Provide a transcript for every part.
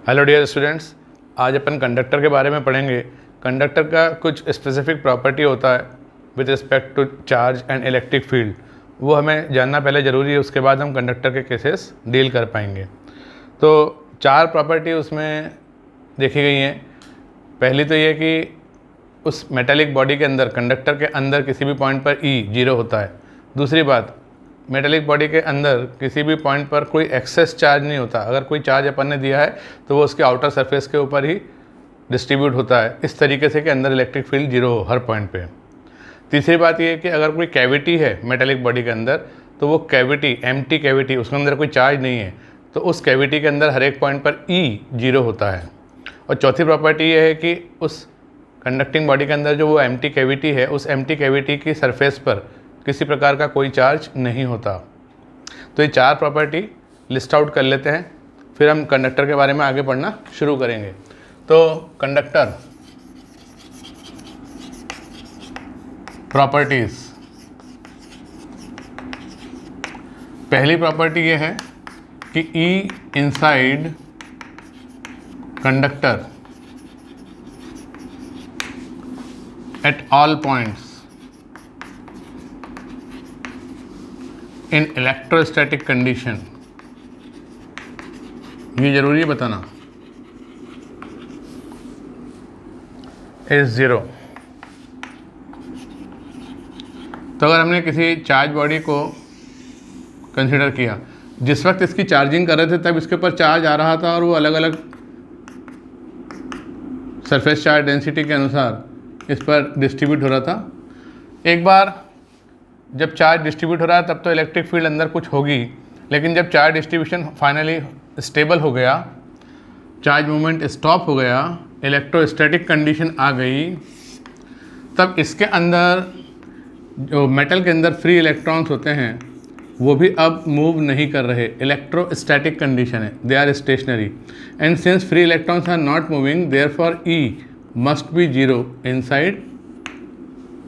Hello dear students, आज अपन conductor के बारे में पढ़ेंगे। कंडक्टर का कुछ स्पेसिफिक प्रॉपर्टी होता है with respect to charge and electric field, वो हमें जानना पहले ज़रूरी है, उसके बाद हम कंडक्टर के केसेस डील कर पाएंगे। तो 4 प्रॉपर्टी उसमें देखी गई हैं। पहली तो ये कि उस मेटेलिक बॉडी के अंदर, कंडक्टर के अंदर किसी भी पॉइंट पर E 0 होता है। दूसरी बात, मेटेलिक बॉडी के अंदर किसी भी पॉइंट पर कोई एक्सेस चार्ज नहीं होता। अगर कोई चार्ज अपन ने दिया है तो वो उसके आउटर सरफेस के ऊपर ही डिस्ट्रीब्यूट होता है, इस तरीके से कि अंदर इलेक्ट्रिक फील्ड 0 हो हर पॉइंट पे। तीसरी बात ये है कि अगर कोई कैविटी है मेटेलिक बॉडी के अंदर, तो वो कैविटी एम्प्टी कैविटी, उसके अंदर कोई चार्ज नहीं है, तो उस कैविटी के अंदर हर एक पॉइंट पर E 0 होता है। और चौथी प्रॉपर्टी ये है कि उस कंडक्टिंग बॉडी के अंदर जो वो एम्प्टी कैविटी है, उस एम्प्टी कैविटी की सरफेस पर किसी प्रकार का कोई चार्ज नहीं होता। तो ये 4 प्रॉपर्टी लिस्ट आउट कर लेते हैं, फिर हम कंडक्टर के बारे में आगे पढ़ना शुरू करेंगे। तो कंडक्टर प्रॉपर्टीज, पहली प्रॉपर्टी ये है कि E inside conductor at all points in electrostatic condition, ये जरूरी है बताना, इज 0। तो अगर हमने किसी चार्ज बॉडी को कंसिडर किया, जिस वक्त इसकी चार्जिंग कर रहे थे तब इसके ऊपर चार्ज आ रहा था और वो अलग अलग सरफेस चार्ज डेंसिटी के अनुसार इस पर डिस्ट्रीब्यूट हो रहा था। एक बार जब चार्ज डिस्ट्रीब्यूट हो रहा है तब तो इलेक्ट्रिक फील्ड अंदर कुछ होगी, लेकिन जब चार्ज डिस्ट्रीब्यूशन फाइनली स्टेबल हो गया, चार्ज मूवमेंट स्टॉप हो गया, इलेक्ट्रोस्टैटिक कंडीशन आ गई, तब इसके अंदर जो मेटल के अंदर फ्री इलेक्ट्रॉन्स होते हैं वो भी अब मूव नहीं कर रहे। इलेक्ट्रोस्टैटिक कंडीशन है, they are stationary, and since free electrons are not moving, therefore E must be 0 inside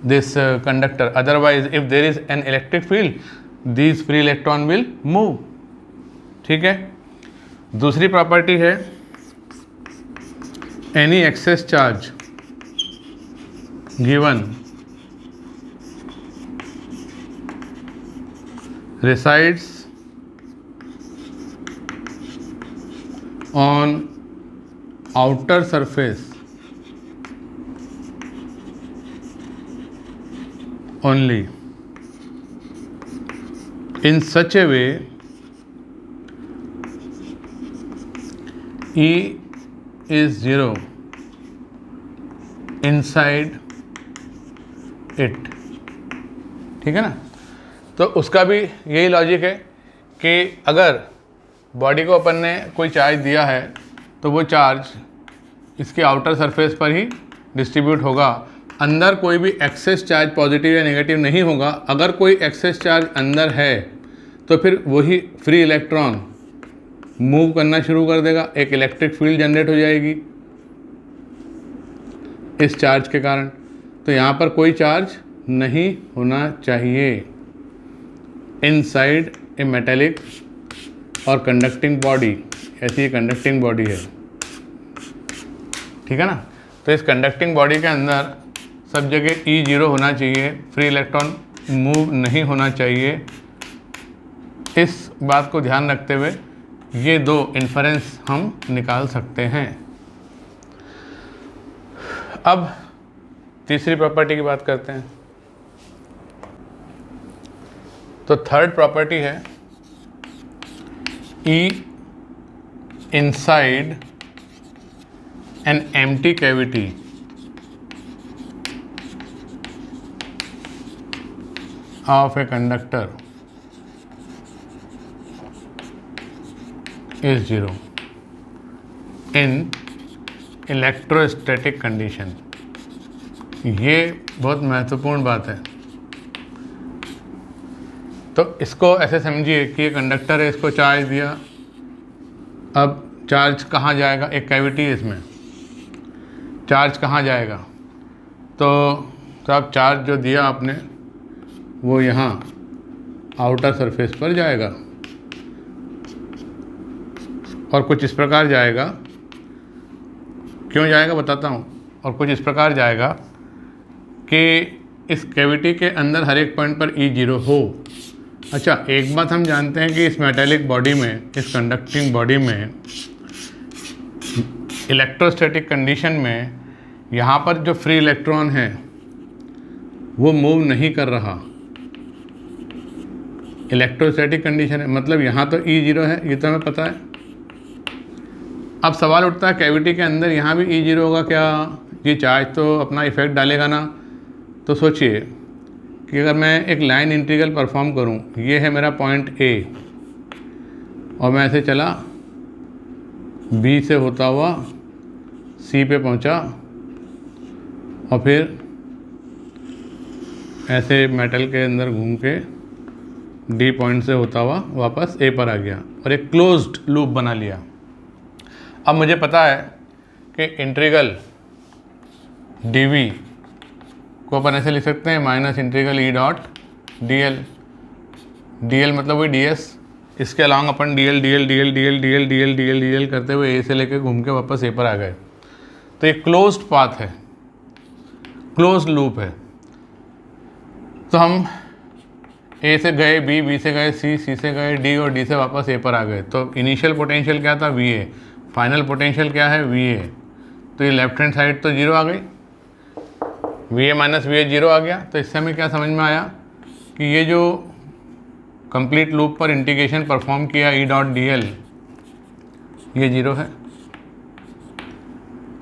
this conductor. Otherwise, if there is an electric field, these free electron will move. ठीक है। दूसरी property है any excess charge given resides on outer surface only in such a way E is 0 inside it। ठीक है ना। तो उसका भी यही लॉजिक है कि अगर बॉडी को अपन ने कोई चार्ज दिया है तो वो चार्ज इसके आउटर सरफेस पर ही डिस्ट्रीब्यूट होगा, अंदर कोई भी एक्सेस चार्ज पॉजिटिव या नेगेटिव नहीं होगा। अगर कोई एक्सेस चार्ज अंदर है तो फिर वही फ्री इलेक्ट्रॉन मूव करना शुरू कर देगा, एक इलेक्ट्रिक फील्ड जनरेट हो जाएगी इस चार्ज के कारण। तो यहाँ पर कोई चार्ज नहीं होना चाहिए इनसाइड ए मेटेलिक और कंडक्टिंग बॉडी। ऐसी कंडक्टिंग बॉडी है, ठीक है ना। तो इस कंडक्टिंग बॉडी के अंदर सब जगह E 0 होना चाहिए, फ्री इलेक्ट्रॉन मूव नहीं होना चाहिए। इस बात को ध्यान रखते हुए ये 2 इन्फरेंस हम निकाल सकते हैं। अब तीसरी प्रॉपर्टी की बात करते हैं। तो थर्ड प्रॉपर्टी है E inside an empty cavity of a conductor is 0 in electrostatic condition। ये बहुत महत्वपूर्ण बात है। तो इसको ऐसे समझिए कि ये कंडक्टर है, इसको चार्ज दिया, अब चार्ज कहाँ जाएगा, एक कैविटी है इसमें, चार्ज कहाँ जाएगा, तो अब चार्ज जो दिया आपने वो यहाँ आउटर सरफेस पर जाएगा और कुछ इस प्रकार जाएगा क्यों जाएगा बताता हूँ। और कुछ इस प्रकार जाएगा कि इस कैविटी के अंदर हर एक पॉइंट पर E0 हो। अच्छा, एक बात हम जानते हैं कि इस मेटेलिक बॉडी में, इस कंडक्टिंग बॉडी में, इलेक्ट्रोस्टैटिक कंडीशन में यहाँ पर जो फ्री इलेक्ट्रॉन है वो मूव नहीं कर रहा। इलेक्ट्रोस्टैटिक कंडीशन है मतलब यहाँ तो E0 है, ये तो हमें पता है। अब सवाल उठता है कैविटी के अंदर यहाँ भी E0 होगा क्या? ये चार्ज तो अपना इफेक्ट डालेगा ना। तो सोचिए कि अगर मैं एक लाइन इंटीग्रल परफॉर्म करूँ, ये है मेरा पॉइंट A और मैं ऐसे चला, B से होता हुआ C पे पहुँचा और फिर ऐसे मेटल के अंदर घूम के D पॉइंट से होता हुआ वापस A पर आ गया और एक क्लोज्ड लूप बना लिया। अब मुझे पता है कि इंटीग्रल dv को अपन ऐसे लिख सकते हैं minus integral E dot dl। dl मतलब वही ds, इसके अलावा अपन dl dl dl dl dl dl dl dl करते हुए A से लेके घूम के वापस A पर आ गए। तो ये क्लोज्ड पाथ है, क्लोज्ड लूप है। तो हम A से गए B, B से गए C, C से गए D और D से वापस A पर आ गए। तो इनिशियल पोटेंशियल क्या था? VA। फाइनल पोटेंशियल क्या है? VA। तो ये लेफ्ट हैंड साइड तो 0 आ गई, VA माइनस VA 0 आ गया। तो इससे हमें क्या समझ में आया कि ये जो कंप्लीट लूप पर इंटीग्रेशन परफॉर्म किया E डॉट DL, ये 0 है।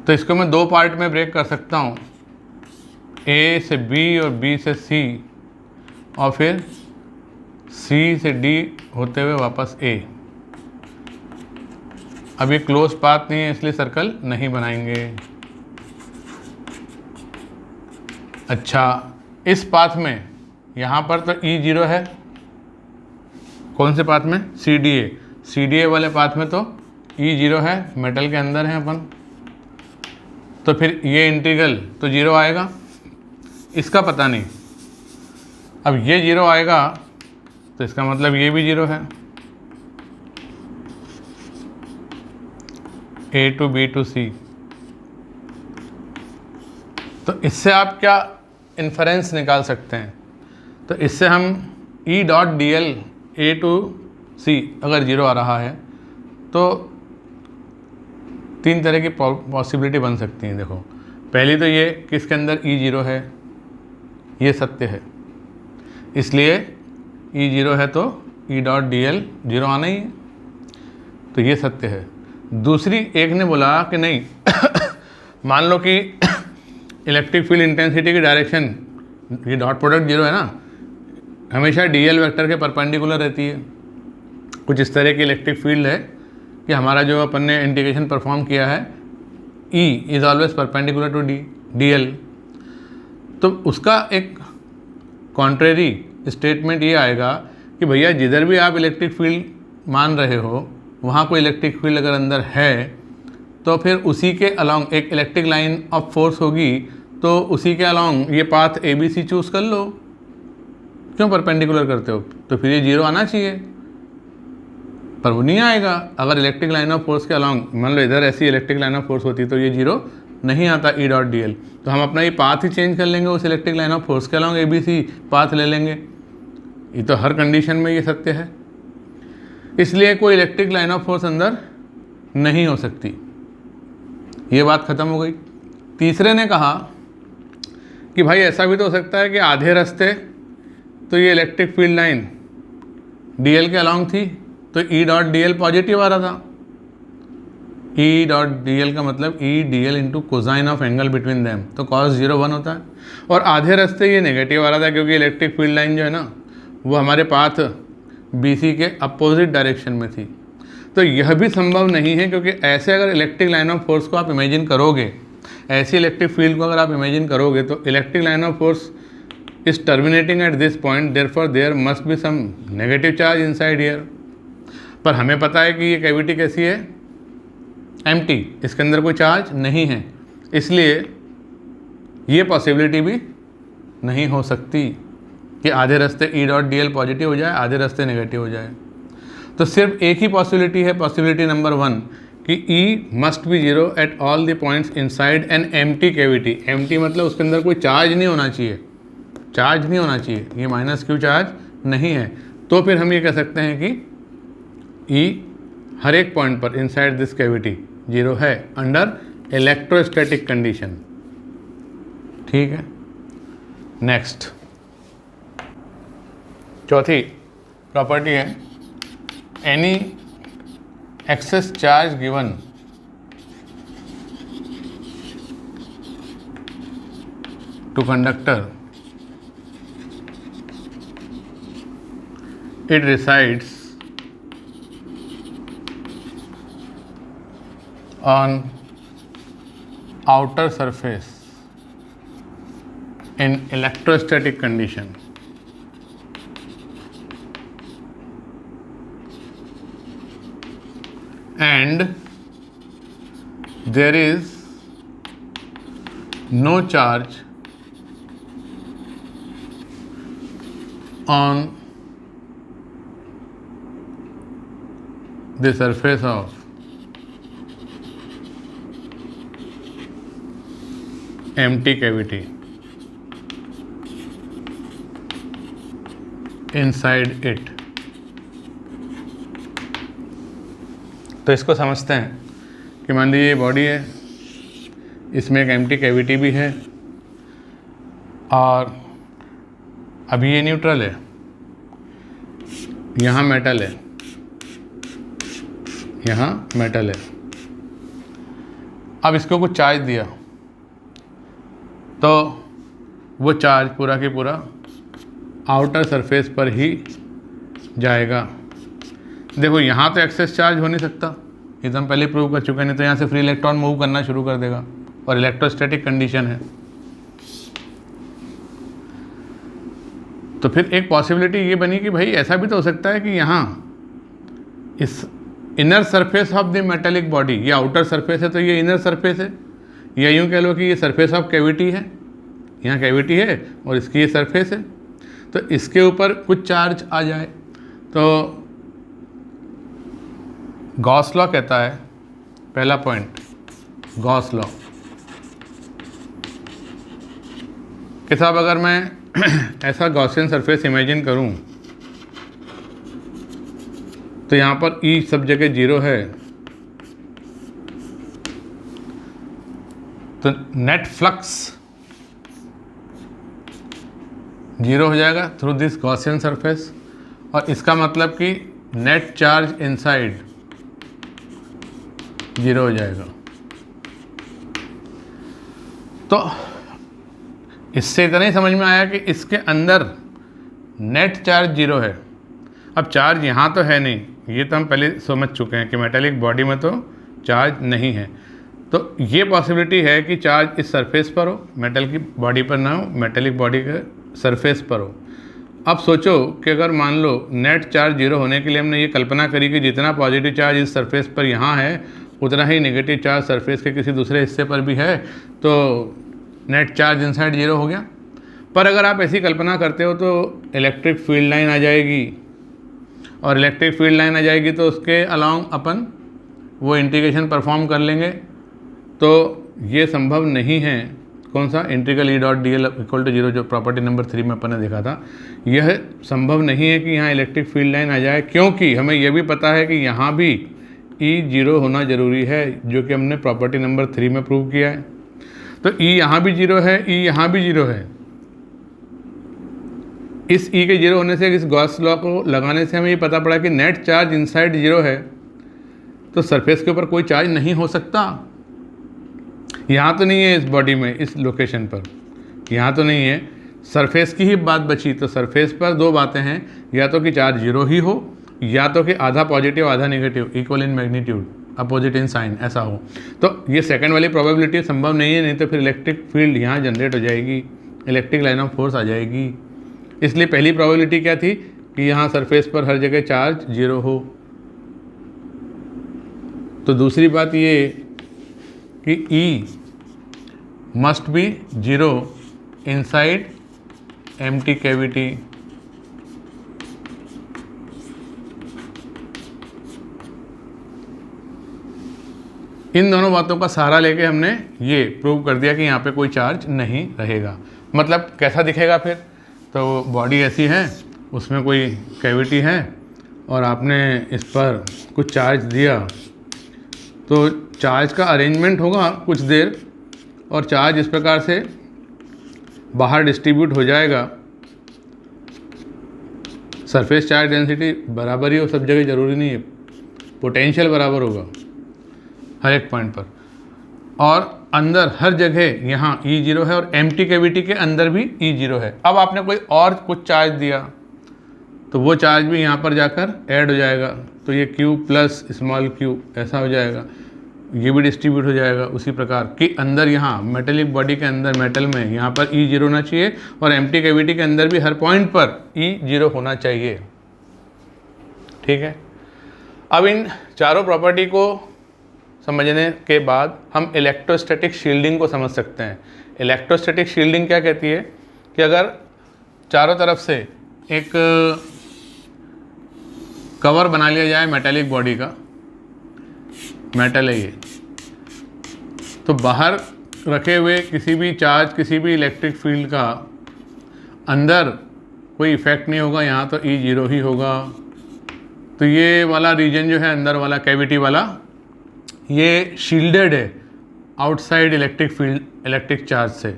तो इसको मैं दो पार्ट में ब्रेक कर सकता हूँ, A से B और B से C और फिर C से D होते हुए वापस A। अब ये क्लोज पाथ नहीं है इसलिए सर्कल नहीं बनाएंगे। अच्छा, इस पाथ में यहाँ पर तो E0 है, कौन से पाथ में? CDA। CDA वाले पाथ में तो E0 है, मेटल के अंदर है अपन। तो फिर ये इंटीग्रल तो 0 आएगा, इसका पता नहीं। अब ये 0 आएगा तो इसका मतलब ये भी 0 है। A to B to C। तो इससे आप क्या इन्फरेंस निकाल सकते हैं? तो इससे हम E dot DL A to C अगर 0 आ रहा है तो तीन तरह की पॉसिबिलिटी बन सकती हैं। देखो, पहली तो ये कि इसके अंदर E0 है, ये सत्य है, इसलिए E0 है तो E डॉट DL 0 आना ही है, तो ये सत्य है। दूसरी, एक ने बोला कि नहीं मान लो कि इलेक्ट्रिक फील्ड इंटेंसिटी की डायरेक्शन, ये डॉट प्रोडक्ट 0 है ना, हमेशा DL वेक्टर के परपेंडिकुलर रहती है। कुछ इस तरह की इलेक्ट्रिक फील्ड है कि हमारा जो अपन ने इंटीग्रेशन परफॉर्म किया है, E is always perpendicular to DL। तो उसका एक कॉन्ट्रेरी स्टेटमेंट ये आएगा कि भैया जिधर भी आप इलेक्ट्रिक फील्ड मान रहे हो वहाँ कोई इलेक्ट्रिक फील्ड अगर अंदर है तो फिर उसी के अलॉन्ग एक इलेक्ट्रिक लाइन ऑफ फोर्स होगी, तो उसी के अलॉन्ग ये पाथ ABC चूज़ कर लो। क्यों परपेंडिकुलर करते हो? तो फिर ये 0 आना चाहिए, पर वो नहीं आएगा। अगर इलेक्ट्रिक लाइन ऑफ फोर्स के अलॉन्ग मान लो इधर ऐसी इलेक्ट्रिक लाइन ऑफ फोर्स होती तो ये 0 नहीं आता E डॉट DL। तो हम अपना ये पाथ ही चेंज कर लेंगे, उस इलेक्ट्रिक लाइन ऑफ फोर्स के अलॉन्ग ABC पाथ ले लेंगे। ये तो हर कंडीशन में ये सत्य है, इसलिए कोई इलेक्ट्रिक लाइन ऑफ फोर्स अंदर नहीं हो सकती। ये बात ख़त्म हो गई। तीसरे ने कहा कि भाई ऐसा भी तो हो सकता है कि आधे रास्ते तो ये इलेक्ट्रिक फील्ड लाइन DL के अलॉन्ग थी तो E डॉट DL पॉजिटिव आ रहा था। E डॉट DL का मतलब E DL into cosine of angle between them, तो cos 0 1 होता है। और आधे रास्ते ये नेगेटिव आ रहा था क्योंकि इलेक्ट्रिक फील्ड लाइन जो है ना वो हमारे पाथ BC के अपोजिट डायरेक्शन में थी। तो यह भी संभव नहीं है क्योंकि ऐसे अगर इलेक्ट्रिक लाइन ऑफ फोर्स को आप इमेजिन करोगे, ऐसी इलेक्ट्रिक फील्ड को अगर आप इमेजिन करोगे तो electric line of force is terminating at this point, therefore there must be some negative charge inside here. पर हमें पता है कि ये कैविटी कैसी है? एम्प्टी, इसके अंदर कोई चार्ज नहीं है, इसलिए ये पॉसिबिलिटी भी नहीं हो सकती कि आधे रास्ते E डॉट DL पॉजिटिव हो जाए, आधे रास्ते नेगेटिव हो जाए। तो सिर्फ एक ही पॉसिबिलिटी है, पॉसिबिलिटी नंबर 1, कि E must be zero at all the points inside an empty cavity. Empty मतलब उसके अंदर कोई चार्ज नहीं होना चाहिए, चार्ज नहीं होना चाहिए, ये माइनस क्यू चार्ज नहीं है। तो फिर हम ये कह सकते हैं कि E हर एक पॉइंट पर इनसाइड दिस कैविटी जीरो है अंडर इलेक्ट्रोस्टैटिक कंडीशन। ठीक है, नेक्स्ट चौथी प्रॉपर्टी है any excess charge given to conductor it resides on outer surface in electrostatic condition and there is no charge on the surface of empty cavity inside it। तो इसको समझते हैं कि मान लीजिए ये बॉडी है, इसमें एक एम्प्टी कैविटी भी है और अभी ये न्यूट्रल है, यहाँ मेटल है, यहाँ मेटल है। अब इसको कुछ चार्ज दिया तो वो चार्ज पूरा की पूरा आउटर सरफेस पर ही जाएगा। देखो यहाँ तो एक्सेस चार्ज हो नहीं सकता, ये तो हम पहले प्रूव कर चुके हैं, नहीं तो यहाँ से फ्री इलेक्ट्रॉन मूव करना शुरू कर देगा और इलेक्ट्रोस्टैटिक कंडीशन है। तो फिर एक पॉसिबिलिटी ये बनी कि भाई ऐसा भी तो हो सकता है कि यहाँ इस inner surface of the metallic body, ये आउटर सरफेस है तो ये इनर सरफेस है, या यूँ कह लो कि ये सरफेस ऑफ कैविटी है, यहाँ कैविटी है और इसकी ये सरफेस है, तो इसके ऊपर कुछ चार्ज आ जाए। तो गॉस लॉ कहता है, पहला पॉइंट गॉस लॉ कि साहब अगर मैं ऐसा गॉसियन सरफेस इमेजिन करूं तो यहाँ पर E सब जगह जीरो है, तो नेट फ्लक्स जीरो हो जाएगा थ्रू दिस गॉसियन सरफेस, और इसका मतलब कि नेट चार्ज इनसाइड जीरो हो जाएगा। तो इससे इतना ही समझ में आया कि इसके अंदर नेट चार्ज जीरो है। अब चार्ज यहाँ तो है नहीं, ये तो हम पहले समझ चुके हैं कि मेटेलिक बॉडी में तो चार्ज नहीं है। तो ये पॉसिबिलिटी है कि चार्ज इस सरफेस पर हो, मेटल की बॉडी पर ना हो, मेटेलिक बॉडी के सरफेस पर हो। अब सोचो कि अगर मान लो नेट चार्ज जीरो होने के लिए हमने ये कल्पना करी कि जितना पॉजिटिव चार्ज इस सरफेस पर यहाँ है उतना ही नेगेटिव चार्ज सरफेस के किसी दूसरे हिस्से पर भी है, तो नेट चार्ज इनसाइड जीरो हो गया। पर अगर आप ऐसी कल्पना करते हो तो इलेक्ट्रिक फील्ड लाइन आ जाएगी, और इलेक्ट्रिक फील्ड लाइन आ जाएगी तो उसके अलाउंग अपन वो इंटीग्रेशन परफॉर्म कर लेंगे। तो ये संभव नहीं है, कौन सा integral E dot d l equal to zero, जो प्रॉपर्टी नंबर 3 में अपन ने देखा था, यह संभव नहीं है कि यहाँ इलेक्ट्रिक फील्ड लाइन आ जाए, क्योंकि हमें यह भी पता है कि यहाँ भी ई जीरो होना ज़रूरी है, जो कि हमने प्रॉपर्टी नंबर 3 में प्रूव किया है। तो ई यहाँ भी जीरो है, ई यहाँ भी जीरो है। इस ई के जीरो होने से, इस गॉस लॉ को लगाने से हमें ये पता पड़ा कि नेट चार्ज इनसाइड जीरो है, तो सरफेस के ऊपर कोई चार्ज नहीं हो सकता। यहाँ तो नहीं है इस बॉडी में, इस लोकेशन पर यहाँ तो नहीं है, सरफेस की ही बात बची। तो सरफेस पर दो बातें हैं, या तो कि चार्ज जीरो ही हो, या तो कि आधा पॉजिटिव आधा negative, equal in magnitude opposite in sign, ऐसा हो। तो ये सेकंड वाली प्रोबेबिलिटी संभव नहीं है, नहीं तो फिर इलेक्ट्रिक फील्ड यहाँ जनरेट हो जाएगी, इलेक्ट्रिक लाइन ऑफ फोर्स आ जाएगी। इसलिए पहली प्रोबेबिलिटी क्या थी कि यहाँ सरफेस पर हर जगह चार्ज जीरो हो। तो दूसरी बात ये कि E must be zero inside empty cavity. इन दोनों बातों का सहारा लेके हमने ये प्रूव कर दिया कि यहाँ पे कोई चार्ज नहीं रहेगा। मतलब कैसा दिखेगा फिर? तो बॉडी ऐसी है, उसमें कोई कैविटी है और आपने इस पर कुछ चार्ज दिया, तो चार्ज का अरेंजमेंट होगा कुछ देर और चार्ज इस प्रकार से बाहर डिस्ट्रीब्यूट हो जाएगा। सरफेस चार्ज डेंसिटी बराबर ही हो सब जगह, ज़रूरी नहीं है, पोटेंशियल बराबर होगा हर एक पॉइंट पर। और अंदर हर जगह यहाँ E0 है और एम्प्टी कैविटी के अंदर भी E0 है। अब आपने कोई और कुछ चार्ज दिया तो वो चार्ज भी यहाँ पर जाकर ऐड हो जाएगा, तो ये Q प्लस स्मॉल q ऐसा हो जाएगा, ये भी डिस्ट्रीब्यूट हो जाएगा उसी प्रकार कि अंदर यहाँ मेटेलिक बॉडी के अंदर मेटल में यहाँ पर E0 होना चाहिए और एम्प्टी कैविटी के अंदर भी हर पॉइंट पर E0 होना चाहिए। ठीक है, अब इन चारों प्रॉपर्टी को समझने के बाद हम इलेक्ट्रोस्टैटिक शील्डिंग को समझ सकते हैं। इलेक्ट्रोस्टैटिक शील्डिंग क्या कहती है कि अगर चारों तरफ से एक कवर बना लिया जाए मेटेलिक बॉडी का, मेटल है ये, तो बाहर रखे हुए किसी भी चार्ज, किसी भी इलेक्ट्रिक फील्ड का अंदर कोई इफेक्ट नहीं होगा, यहाँ तो E0 ही होगा। तो ये वाला रीजन जो है अंदर वाला कैविटी वाला, ये शील्डेड है outside electric field, electric charge से,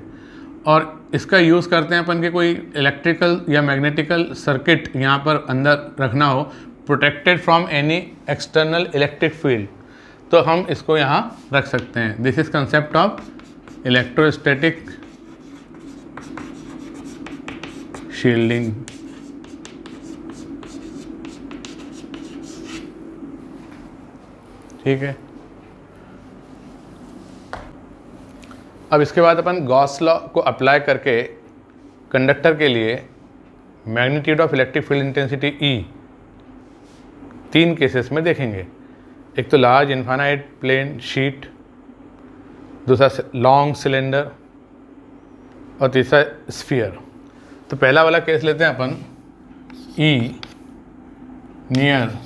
और इसका यूज़ करते हैं अपन के कोई इलेक्ट्रिकल या मैग्नेटिकल सर्किट यहाँ पर अंदर रखना हो, protected from any external electric field, तो हम इसको यहाँ रख सकते हैं। This is concept of electrostatic shielding. ठीक है, अब इसके बाद अपन गॉस लॉ को अप्लाई करके कंडक्टर के लिए magnitude of electric field intensity E 3 cases में देखेंगे। एक तो लार्ज इनफाइनाइट प्लेन शीट, दूसरा लॉन्ग सिलेंडर और तीसरा स्फीयर। तो पहला वाला केस लेते हैं अपन, E near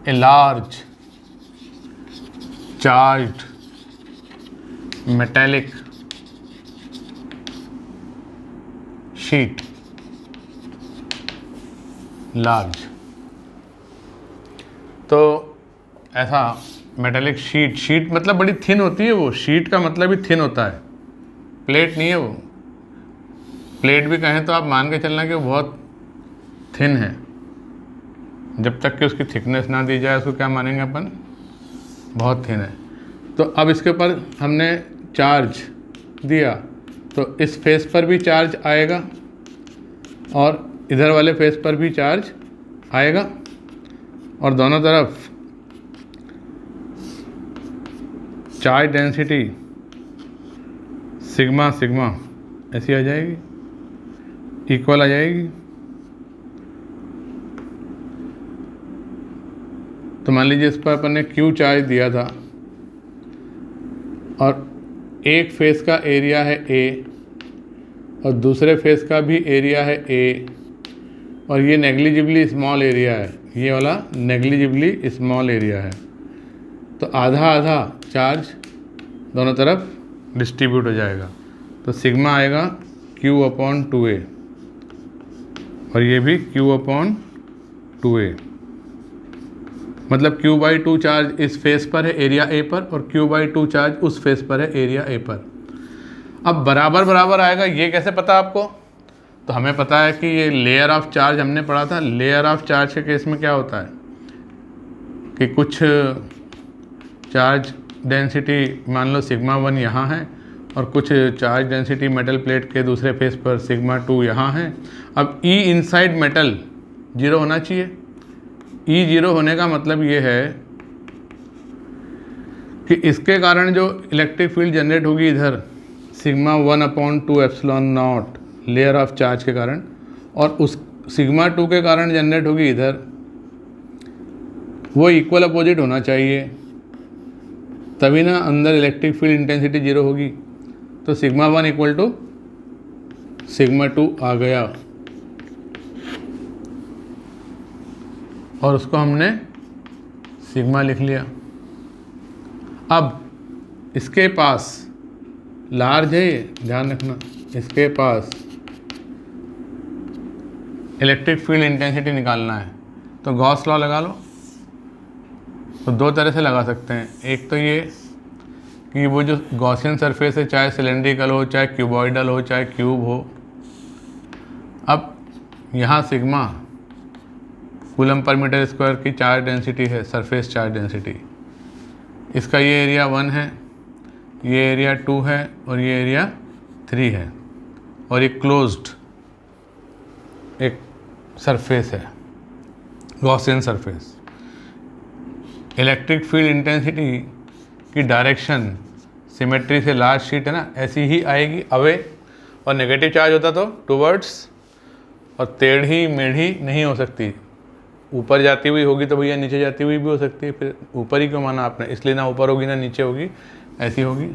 a large charged metallic sheet, large। तो ऐसा मेटेलिक शीट, शीट मतलब बड़ी थिन होती है वो, शीट का मतलब ही थिन होता है, प्लेट नहीं है वो। प्लेट भी कहें तो आप मान के चलना कि वो बहुत थिन है, जब तक कि उसकी थिकनेस ना दी जाए उसको क्या मानेंगे अपन, बहुत थिन है। तो अब इसके ऊपर हमने चार्ज दिया तो इस फेस पर भी चार्ज आएगा और इधर वाले फेस पर भी चार्ज आएगा और दोनों तरफ चार्ज डेंसिटी सिग्मा सिग्मा ऐसी आ जाएगी, इक्वल आ जाएगी। तो मान लीजिए इस पर अपन ने Q चार्ज दिया था और एक फेस का एरिया है A और दूसरे फेस का भी एरिया है A और ये नेग्लिजिबली स्मॉल एरिया है, ये वाला नेग्लिजिबली स्मॉल एरिया है। तो आधा आधा चार्ज दोनों तरफ डिस्ट्रीब्यूट हो जाएगा, तो सिग्मा आएगा Q/2A और ये भी Q/2A। मतलब Q/2 चार्ज इस फेस पर है एरिया A पर और Q/2 चार्ज उस फेस पर है एरिया A पर। अब बराबर बराबर आएगा, ये कैसे पता आपको? तो हमें पता है कि ये लेयर ऑफ चार्ज हमने पढ़ा था। लेयर ऑफ चार्ज के केस में क्या होता है कि कुछ चार्ज डेंसिटी मान लो सिग्मा 1 यहाँ है और कुछ चार्ज डेंसिटी मेटल प्लेट के दूसरे फेस पर सिग्मा 2 यहाँ है। अब E इनसाइड मेटल 0 होना चाहिए। E 0 होने का मतलब ये है कि इसके कारण जो इलेक्ट्रिक फील्ड जनरेट होगी इधर sigma 1/2 epsilon not layer of charge के कारण, और उस सिग्मा 2 के कारण जनरेट होगी इधर, वो इक्वल अपोजिट होना चाहिए, तभी ना अंदर इलेक्ट्रिक फील्ड इंटेंसिटी 0 होगी। तो सिग्मा 1 इक्वल टू सिग्मा 2 आ गया और उसको हमने सिग्मा लिख लिया। अब इसके पास लार्ज है, ये ध्यान रखना, इसके पास इलेक्ट्रिक फील्ड इंटेंसिटी निकालना है तो गॉस लॉ लगा लो। तो दो तरह से लगा सकते हैं, एक तो ये कि वो जो गॉसियन सरफेस है, चाहे सिलेंड्रिकल हो, चाहे क्यूबॉइडल हो, चाहे क्यूब हो, अब यहाँ sigma coulomb per metre square की चार्ज डेंसिटी है, सरफेस चार्ज डेंसिटी। इसका ये एरिया 1 है, ये एरिया 2 है और ये एरिया 3 है, और ये क्लोज्ड एक सरफेस है, Gaussian surface. Electric field intensity की डायरेक्शन सिमेट्री से लार्ज शीट है ना, ऐसी ही आएगी अवे, और नेगेटिव चार्ज होता तो टूवर्ड्स, और टेढ़ी मेढ़ी नहीं हो सकती, ऊपर जाती हुई होगी तो भैया नीचे जाती हुई भी हो सकती है, फिर ऊपर ही क्यों माना आपने, इसलिए ना ऊपर होगी ना नीचे होगी, ऐसी होगी।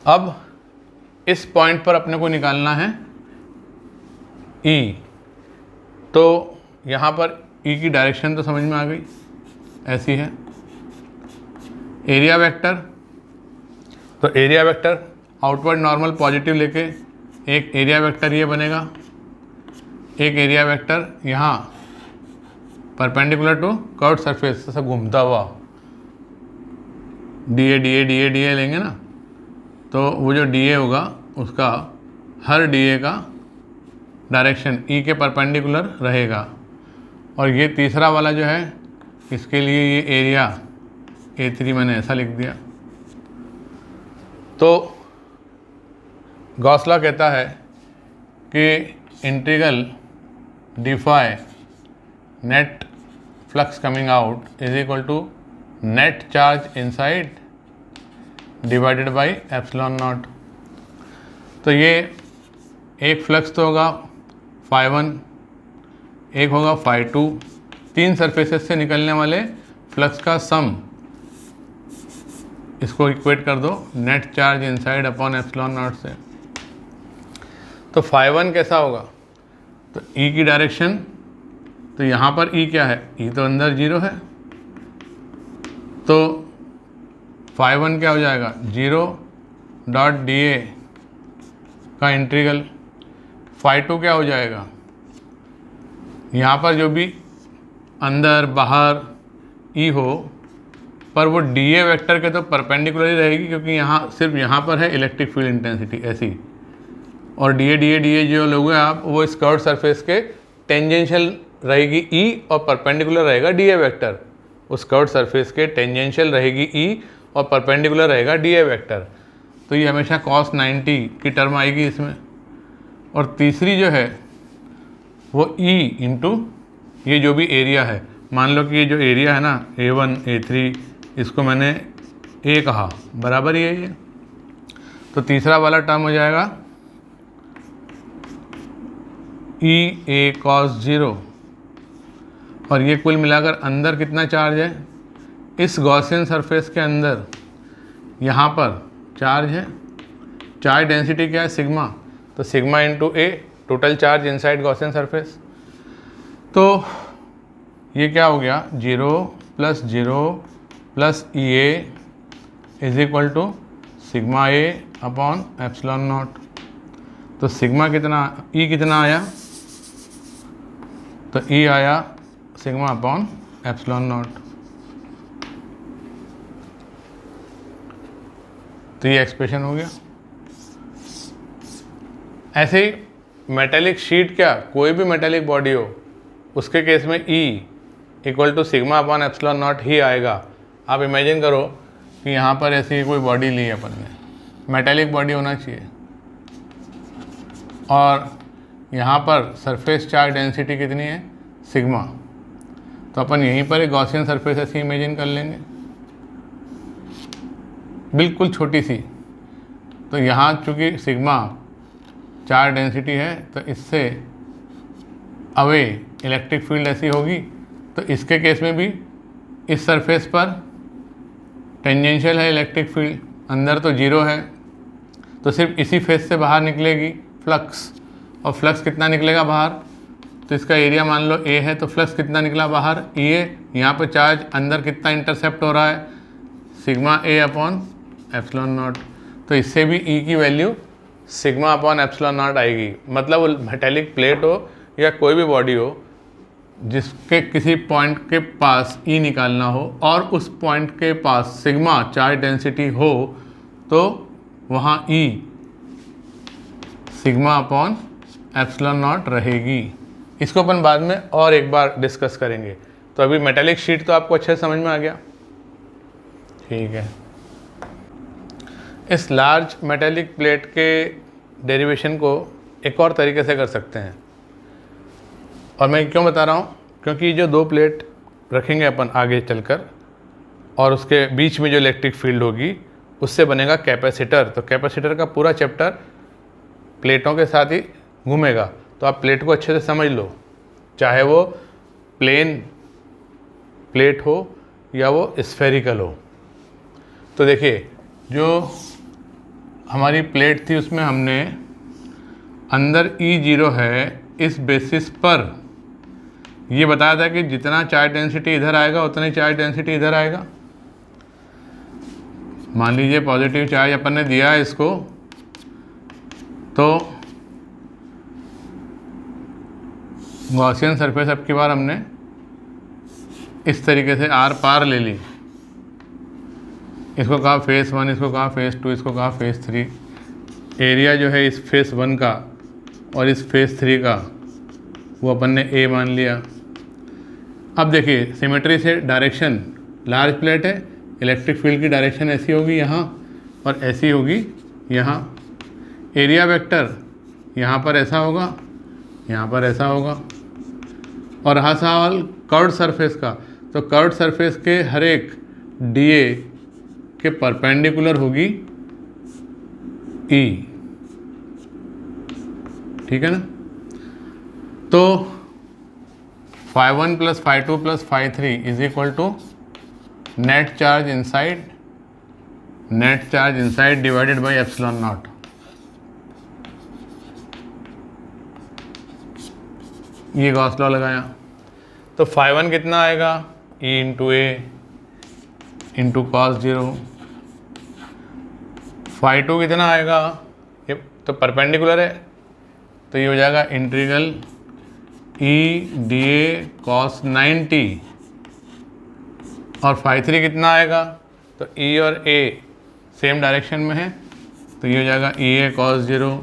अब इस पॉइंट पर अपने को निकालना है E, तो यहाँ पर E की डायरेक्शन तो समझ में आ गई, ऐसी है। एरिया वेक्टर, तो area vector outward normal positive लेके एक एरिया वेक्टर ये बनेगा, एक एरिया वेक्टर यहाँ परपेंडिकुलर टू कर्व्ड सरफेस से घूमता हुआ डी ए लेंगे ना, तो वो जो डी ए होगा उसका हर डी ए का डायरेक्शन E के परपेंडिकुलर रहेगा। और ये तीसरा वाला जो है, इसके लिए ये एरिया A3 मैंने ऐसा लिख दिया। तो गॉस लॉ कहता है कि integral d phi net flux coming out is equal to net charge inside divided by epsilon naught. तो ये एक फ्लक्स तो होगा φ1, एक होगा φ2, तीन सरफेसेस से निकलने वाले फ्लक्स का सम, इसको इक्वेट कर दो net charge inside upon epsilon not से। तो φ1 कैसा होगा, तो E की डायरेक्शन, तो यहाँ पर E क्या है, E तो अंदर 0 है, तो φ1 क्या हो जाएगा, 0.dA का इंटीग्रल। φ2 क्या हो जाएगा, यहाँ पर जो भी अंदर बाहर E हो, पर वो dA वेक्टर के तो परपेंडिकुलर ही रहेगी, क्योंकि यहाँ सिर्फ यहाँ पर है इलेक्ट्रिक फील्ड इंटेंसिटी ऐसी, और dA जो लोगे आप, वो इस कर्व्ड सरफेस के टेंजेंशियल रहेगी E और परपेंडिकुलर रहेगा dA वेक्टर। उस कर्व्ड सरफेस के टेंजेंशियल रहेगी E और परपेंडिकुलर रहेगा dA वेक्टर। तो ये हमेशा cos 90 की टर्म आएगी इसमें। और तीसरी जो है वो E इंटू ये जो भी एरिया है, मान लो कि ये जो एरिया है ना A1 A3, इसको मैंने A कहा, बराबर ही है ये, तो तीसरा वाला टर्म हो जाएगा EA cos 0। और ये कुल मिलाकर अंदर कितना चार्ज है, इस गॉसियन सरफेस के अंदर यहाँ पर चार्ज है, चार्ज डेंसिटी क्या है, सिग्मा, तो sigma into A total charge inside Gaussian surface. तो ये क्या हो गया, 0 + 0 + EA is equal to sigma A upon epsilon naught. तो सिग्मा कितना, E कितना आया, तो E आया सिग्मा अपॉन एप्सिलॉन नॉट। तो ये एक्सप्रेशन हो गया। ऐसे ही मेटेलिक शीट, क्या कोई भी मेटेलिक बॉडी हो, उसके केस में E equal to sigma upon epsilon naught ही आएगा। आप इमेजिन करो कि यहाँ पर ऐसी कोई बॉडी ली है अपन ने, मेटेलिक बॉडी होना चाहिए, और यहाँ पर सरफेस चार्ज डेंसिटी कितनी है, सिग्मा। तो अपन यहीं पर एक गॉसियन सरफेस ऐसी इमेजिन कर लेंगे, बिल्कुल छोटी सी। तो यहाँ चूँकि सिग्मा चार्ज डेंसिटी है, तो इससे अवे इलेक्ट्रिक फील्ड ऐसी होगी, तो इसके केस में भी इस सरफेस पर टेंजेंशियल है इलेक्ट्रिक फील्ड, अंदर तो 0 है, तो सिर्फ इसी फेस से बाहर निकलेगी फ्लक्स, और फ्लक्स कितना निकलेगा बाहर, तो इसका एरिया मान लो A है, तो फ्लक्स कितना निकला बाहर, EA। यहाँ पर चार्ज अंदर कितना इंटरसेप्ट हो रहा है, सिग्मा ए अपॉन एप्सिलॉन नॉट। तो इससे भी ई की value sigma upon epsilon not आएगी। मतलब वो मेटेलिक प्लेट हो या कोई भी बॉडी हो जिसके किसी पॉइंट के पास ई निकालना हो और उस पॉइंट के पास सिग्मा चार्ज डेंसिटी हो तो वहाँ ई सिग्मा अपॉन एप्सिलॉन नॉट रहेगी। इसको अपन बाद में और एक बार डिस्कस करेंगे। तो अभी मेटेलिक शीट तो आपको अच्छे से समझ में आ गया, ठीक है। इस लार्ज मेटेलिक प्लेट के डेरिवेशन को एक और तरीके से कर सकते हैं। और मैं क्यों बता रहा हूँ, क्योंकि जो दो प्लेट रखेंगे अपन आगे चलकर और उसके बीच में जो इलेक्ट्रिक फील्ड होगी उससे बनेगा कैपेसिटर। तो कैपेसिटर का पूरा चैप्टर प्लेटों के साथ ही घूमेगा। तो आप प्लेट को अच्छे से समझ लो, चाहे वो प्लेन प्लेट हो या वो स्फेरिकल हो। तो देखिए, जो हमारी प्लेट थी उसमें हमने अंदर E0 है, इस बेसिस पर ये बताया था कि जितना चार्ज डेंसिटी इधर आएगा उतनी चार्ज डेंसिटी इधर आएगा। मान लीजिए पॉजिटिव चार्ज अपन ने दिया है इसको, तो गॉसियन सरफेस अब की बार हमने इस तरीके से आर पार ले ली। इसको कहा फेस 1, इसको कहा फेस 2, इसको कहा फेस 3। एरिया जो है इस फेस 1 का और इस फेस 3 का वो अपन ने ए मान लिया। अब देखिए सिमेट्री से डायरेक्शन, लार्ज प्लेट है, इलेक्ट्रिक फील्ड की डायरेक्शन ऐसी होगी यहाँ और ऐसी होगी यहाँ। एरिया वेक्टर यहाँ पर ऐसा होगा, यहाँ पर ऐसा होगा। और रहा सवाल कर्व्ड सरफेस का, तो कर्व्ड सरफेस के हर एक डीए के परपेंडिकुलर होगी ई, ठीक है ना। तो φ1 + φ2 + φ3 is equal to net charge inside divided by epsilon naught. ये गॉस लॉ लगाया तो φ1 कितना आएगा, E × A × cos 0। φ2 कितना आएगा, ये तो परपेंडिकुलर है तो ये हो जाएगा इंटीग्रल E dA cos 90। और φ3 कितना आएगा, तो E और A सेम डायरेक्शन में है तो ये हो जाएगा EA cos 0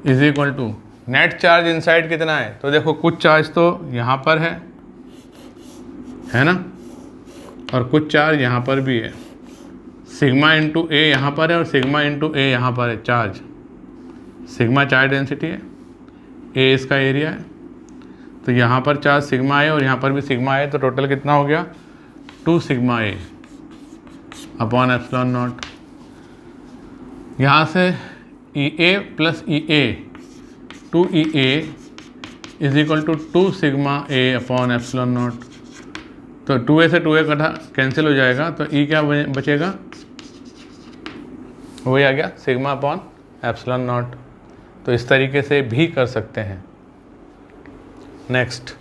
is equal to net charge inside कितना है। तो देखो कुछ चार्ज तो यहाँ पर है ना, और कुछ चार्ज यहाँ पर भी है। सिग्मा × A यहाँ पर है और सिग्मा × A यहाँ पर है। चार्ज सिग्मा चार्ज डेंसिटी है, A इसका एरिया है। तो यहाँ पर चार्ज सिग्मा है और यहाँ पर भी सिग्मा है, तो टोटल कितना हो गया 2 sigma A upon epsilon naught. यहाँ से EA + EA 2EA is equal to 2 sigma A upon epsilon naught. तो 2A से 2A कटा कैंसिल हो जाएगा, तो E क्या बचेगा, वही आ गया सिग्मा अपॉन एप्सिलॉन नॉट। तो इस तरीके से भी कर सकते हैं। नेक्स्ट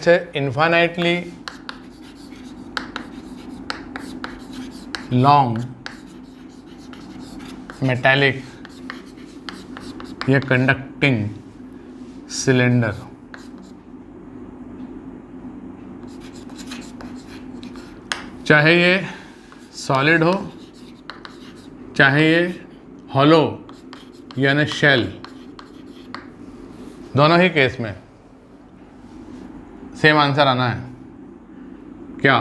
है इन्फाइनाइटली लॉन्ग मेटालिक या कंडक्टिंग सिलेंडर। चाहे ये सॉलिड हो चाहे ये हॉलो यानी शेल, दोनों ही केस में सेम आंसर आना है क्या।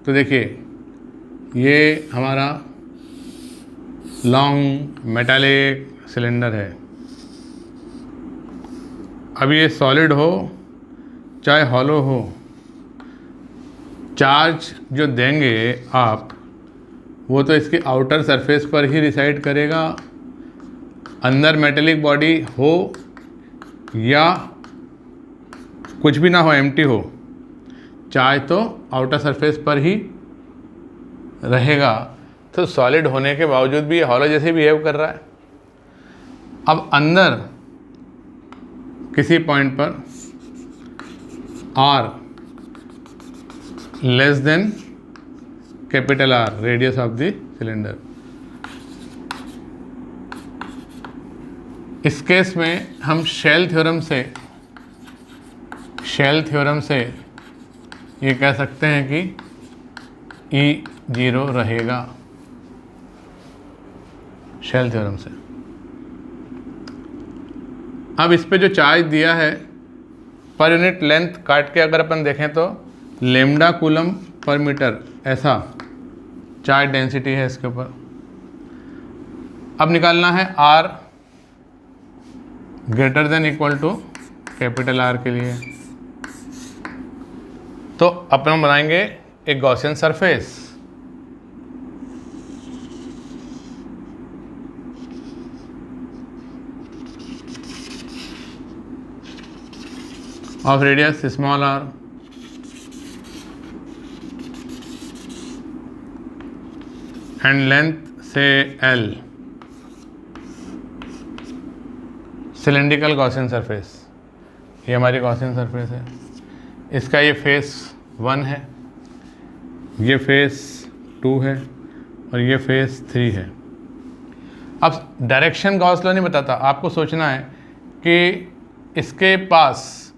तो देखिए ये हमारा लॉन्ग मेटालिक सिलेंडर है। अब ये सॉलिड हो चाहे हॉलो हो, चार्ज जो देंगे आप वो तो इसके आउटर सरफेस पर ही रिसाइड करेगा। अंदर मेटेलिक बॉडी हो या कुछ भी ना हो, एम्प्टी हो, चार्ज तो आउटर सरफेस पर ही रहेगा। तो सॉलिड होने के बावजूद भी हॉलो जैसे बिहेव कर रहा है। अब अंदर किसी पॉइंट पर R less than capital R, radius of the cylinder. इस केस में हम शेल थ्योरम से ये कह सकते हैं कि E 0 रहेगा, शेल थ्योरम से। अब इस पे जो चार्ज दिया है पर यूनिट लेंथ काट के अगर अपन देखें तो लेमडा कूलम पर मीटर, ऐसा चार्ज डेंसिटी है इसके ऊपर। अब निकालना है R greater than equal to capital R के लिए, तो अपन बनाएंगे एक Gaussian surface. Of radius small r and length से L, सिलेंड्रिकल गॉसियन सरफेस। ये हमारी गॉसियन सरफेस है। इसका ये फेस 1 है, ये फेस 2 है और ये फेस 3 है। अब डायरेक्शन गॉस लॉ नहीं बताता, आपको सोचना है कि इसके पास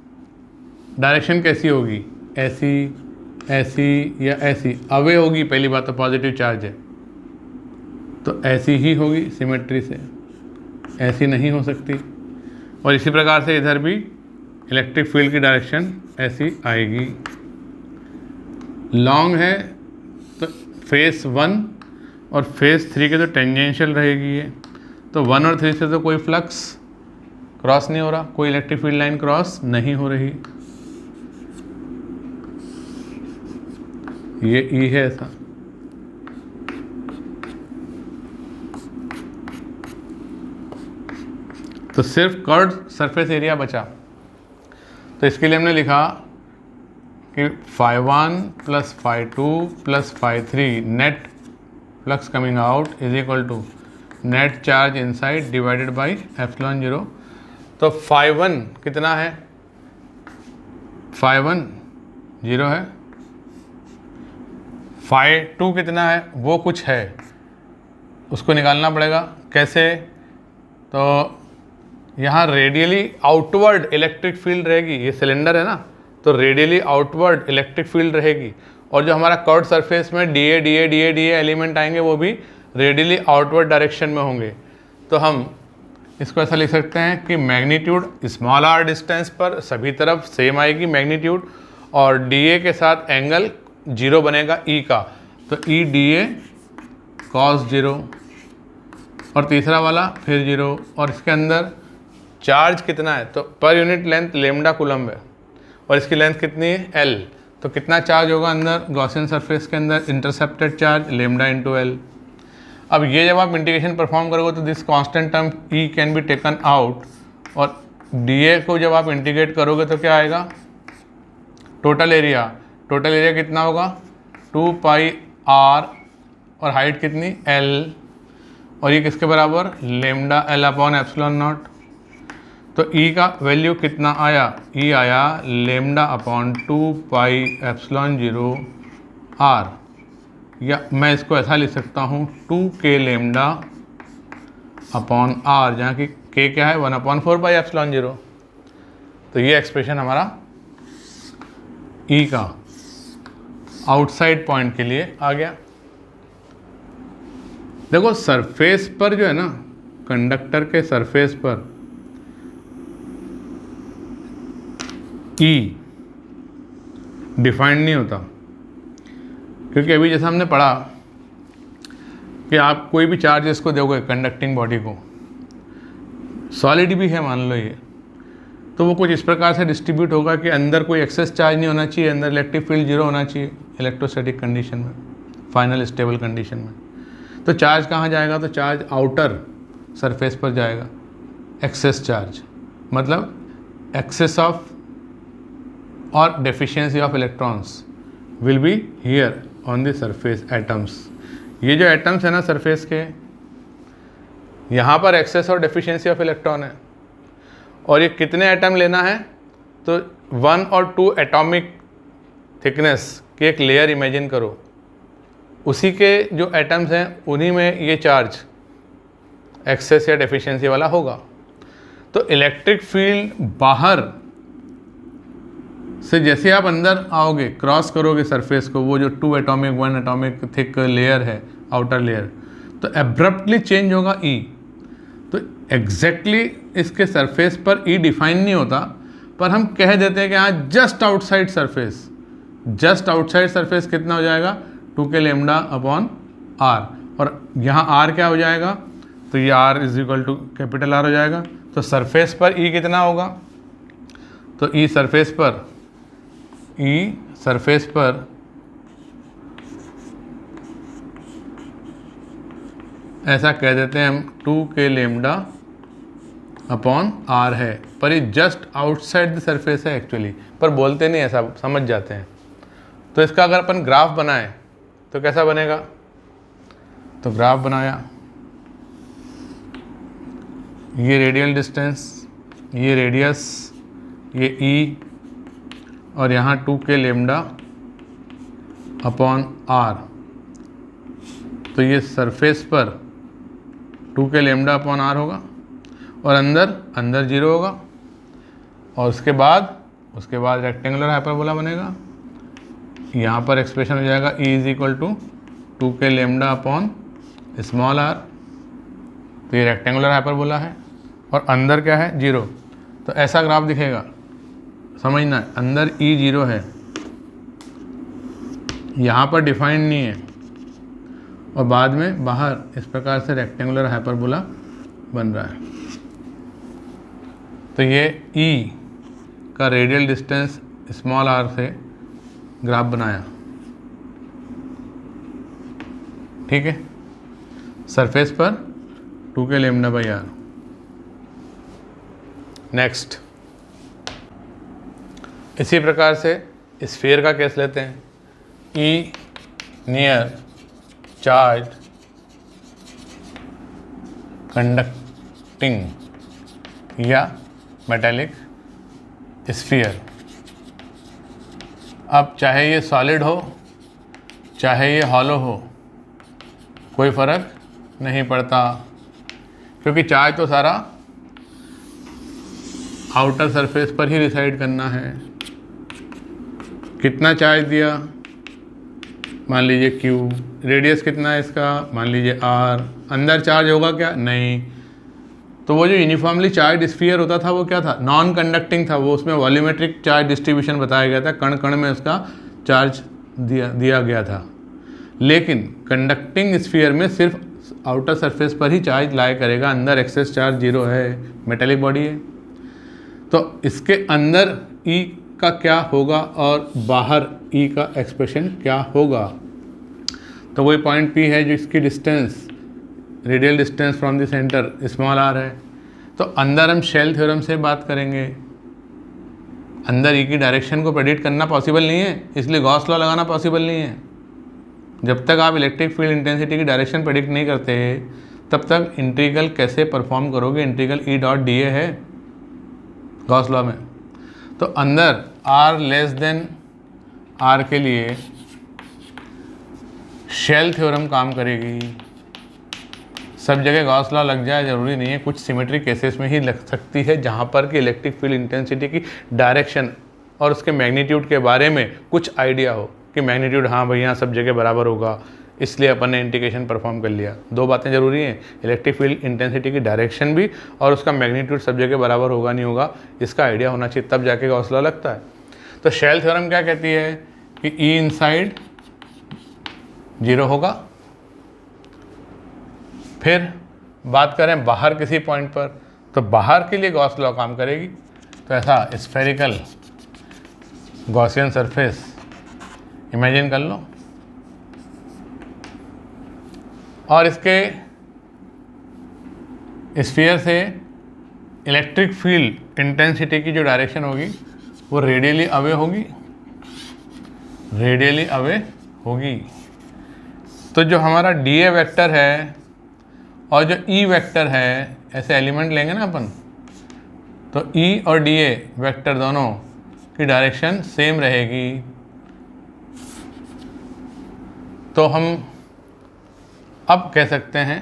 डायरेक्शन कैसी होगी, ऐसी, ऐसी या ऐसी। अवे होगी, पहली बात तो पॉजिटिव चार्ज है तो ऐसी ही होगी सिमेट्री से, ऐसी नहीं हो सकती। और इसी प्रकार से इधर भी इलेक्ट्रिक फील्ड की डायरेक्शन ऐसी आएगी। लॉन्ग है तो फेस 1 और फेस 3 के तो टेंजेंशियल रहेगी ये, तो 1 और 3 से तो कोई फ्लक्स क्रॉस नहीं हो रहा, कोई इलेक्ट्रिक फील्ड लाइन क्रॉस नहीं हो रही। ये ई है ऐसा। तो सिर्फ कर्व्ड सरफेस एरिया बचा, तो इसके लिए हमने लिखा कि φ1 plus φ2 plus φ3 net flux coming out is equal to net charge inside divided by epsilon 0। तो φ1 कितना है, φ1 0 है, φ2 कितना है, वो कुछ है, उसको निकालना पड़ेगा। कैसे, तो यहाँ रेडियली आउटवर्ड इलेक्ट्रिक फील्ड रहेगी, ये सिलेंडर है ना, तो रेडियली आउटवर्ड इलेक्ट्रिक फील्ड रहेगी। और जो हमारा कर्व्ड सरफेस में DA DA DA DA element आएंगे वो भी रेडियली आउटवर्ड डायरेक्शन में होंगे। तो हम इसको ऐसा लिख सकते हैं कि मैग्नीट्यूड स्मॉल r डिस्टेंस पर सभी तरफ सेम आएगी मैग्नीट्यूड, और डीए के साथ एंगल 0 बनेगा ई का, तो ई डी cos 0, और तीसरा वाला फिर 0। और इसके अंदर चार्ज कितना है, तो per unit length lambda coulomb है और इसकी लेंथ कितनी है L, तो कितना चार्ज होगा अंदर गॉसियन सरफेस के अंदर, intercepted charge lambda into L। अब ये जब आप इंटीग्रेशन परफॉर्म करोगे तो this constant term E can be taken out, और dA को जब आप इंटीग्रेट करोगे तो क्या आएगा, टोटल एरिया कितना होगा 2 पाई R, और हाइट कितनी L, और ये किसके बराबर, lambda L upon epsilon naught. तो E का वैल्यू कितना आया, E आया lambda upon 2 pi epsilon 0 R, या मैं इसको ऐसा लिख सकता हूँ 2k लेमडा अपॉन R, जहाँ की k क्या है 1/4 पाई एप्सिलॉन 0। तो ये एक्सप्रेशन हमारा E का आउटसाइड पॉइंट के लिए आ गया। देखो सरफेस पर जो है ना, कंडक्टर के सरफेस पर E डिफाइंड नहीं होता, क्योंकि अभी जैसा हमने पढ़ा कि आप कोई भी चार्ज इसको दोगे कंडक्टिंग बॉडी को, सॉलिड भी है मान लो ये, तो वो कुछ इस प्रकार से डिस्ट्रीब्यूट होगा कि अंदर कोई एक्सेस चार्ज नहीं होना चाहिए, अंदर इलेक्ट्रिक फील्ड 0 होना चाहिए इलेक्ट्रोस्टैटिक कंडीशन में, फाइनल स्टेबल कंडीशन में। तो चार्ज कहाँ जाएगा, तो चार्ज आउटर सरफेस पर जाएगा, एक्सेस चार्ज मतलब एक्सेस ऑफ और deficiency of electrons will be here on the surface atoms. ये जो एटम्स है ना सरफेस के, यहाँ पर एक्सेस और डेफिशिएंसी ऑफ इलेक्ट्रॉन है, और ये कितने एटम लेना है, तो 1 और 2 एटॉमिक थिकनेस कि एक लेयर इमेजिन करो, उसी के जो एटम्स हैं उन्हीं में ये चार्ज एक्सेस या डेफिशिएंसी वाला होगा। तो इलेक्ट्रिक फील्ड बाहर से जैसे आप अंदर आओगे, क्रॉस करोगे सरफेस को, वो जो 2 एटॉमिक 1 एटॉमिक थिक लेयर है, आउटर लेयर, तो एब्रप्टली चेंज होगा ई। तो एग्जैक्टली इसके सरफेस पर ई डिफाइन नहीं होता, पर हम कह देते हैं कि हाँ just outside surface, just outside surface कितना हो जाएगा 2k लेमडा अपॉन आर, और यहाँ आर क्या हो जाएगा, तो ये r is equal to capital r हो जाएगा। तो सरफेस पर ई कितना होगा, तो ई सरफेस पर ऐसा कह देते हैं हम 2k लेमडा अपॉन आर है, पर ये जस्ट आउटसाइड द सरफेस है एक्चुअली, पर बोलते नहीं ऐसा, समझ जाते हैं। तो इसका अगर अपन ग्राफ बनाएं तो कैसा बनेगा, तो ग्राफ बनाया, ये रेडियल डिस्टेंस, ये रेडियस, ये ई, और यहाँ 2k लेमडा अपॉन आर। तो ये सरफेस पर 2k लेमडा अपॉन आर होगा, और अंदर 0 होगा, और उसके बाद रेक्टेंगुलर हाइपरबोला बनेगा। यहाँ पर एक्सप्रेशन हो जाएगा E is equal to 2k lambda upon small r. तो ये रेक्टेंगुलर हाइपरबोला है, और अंदर क्या है 0। तो ऐसा ग्राफ दिखेगा, समझना है, अंदर E 0 है, यहाँ पर डिफाइंड नहीं है, और बाद में बाहर इस प्रकार से रेक्टेंगुलर हाइपरबोला बन रहा है। तो ये E का रेडियल डिस्टेंस स्मॉल r से ग्राफ बनाया, ठीक है, सरफेस पर 2k lambda by are. Next, इसी प्रकार से स्फीयर का केस लेते हैं। E नियर चार्ज कंडक्टिंग या मेटेलिक स्फीयर। अब चाहे ये सॉलिड हो चाहे ये हॉलो हो, कोई फ़र्क नहीं पड़ता, क्योंकि चार्ज तो सारा आउटर सरफेस पर ही रिसाइड करना है। कितना चार्ज दिया, मान लीजिए Q, रेडियस कितना है इसका, मान लीजिए R, अंदर चार्ज होगा क्या, नहीं। तो वो जो यूनिफॉर्मली चार्ज स्फीयर होता था वो क्या था, नॉन कंडक्टिंग था, वो उसमें वॉल्यूमेट्रिक चार्ज डिस्ट्रीब्यूशन बताया गया था, कण कण में उसका चार्ज दिया गया था। लेकिन कंडक्टिंग स्फीयर में सिर्फ आउटर सरफेस पर ही चार्ज लाया करेगा, अंदर एक्सेस चार्ज 0 है, मेटेलिक बॉडी है। तो इसके अंदर E का क्या होगा और बाहर E का एक्सप्रेशन क्या होगा, तो वही पॉइंट P है जो इसकी distance, radial distance from the centre small r है। तो अंदर हम शेल थ्योरम से बात करेंगे, अंदर E की डायरेक्शन को प्रेडिक्ट करना पॉसिबल नहीं है, इसलिए गॉस लॉ लगाना पॉसिबल नहीं है। जब तक आप इलेक्ट्रिक फील्ड इंटेंसिटी की डायरेक्शन प्रेडिक्ट नहीं करते तब तक इंटीग्रल कैसे परफॉर्म करोगे, इंटीग्रल E डॉट dA है गॉस लॉ में। तो अंदर r लेस देन r के लिए शेल थ्योरम काम करेगी। सब जगह गॉस लॉ लग जाए ज़रूरी नहीं है, कुछ सिमेट्रिक केसेस में ही लग सकती है, जहाँ पर कि इलेक्ट्रिक फील्ड इंटेंसिटी की डायरेक्शन और उसके मैग्नीट्यूड के बारे में कुछ आइडिया हो कि मैग्नीट्यूड हाँ भाई यहाँ सब जगह बराबर होगा, इसलिए अपन ने इंटीग्रेशन परफॉर्म कर लिया। दो बातें ज़रूरी हैं, इलेक्ट्रिक फील्ड इंटेंसिटी की डायरेक्शन भी और उसका मैग्नीट्यूड सब जगह बराबर होगा नहीं होगा, इसका आइडिया होना चाहिए, तब जाके गॉस लॉ लगता है। तो शेल थ्योरम क्या कहती है कि E इनसाइड 0 होगा। फिर बात करें बाहर किसी पॉइंट पर, तो बाहर के लिए गॉस लॉ काम करेगी। तो ऐसा स्फेरिकल गॉसियन सरफेस इमेजिन कर लो, और इसके स्फीयर से इलेक्ट्रिक फील्ड इंटेंसिटी की जो डायरेक्शन होगी वो रेडियली अवे होगी। तो जो हमारा dA वेक्टर है और जो E वेक्टर है, ऐसे एलिमेंट लेंगे ना अपन, तो E और dA वेक्टर दोनों की डायरेक्शन सेम रहेगी। तो हम अब कह सकते हैं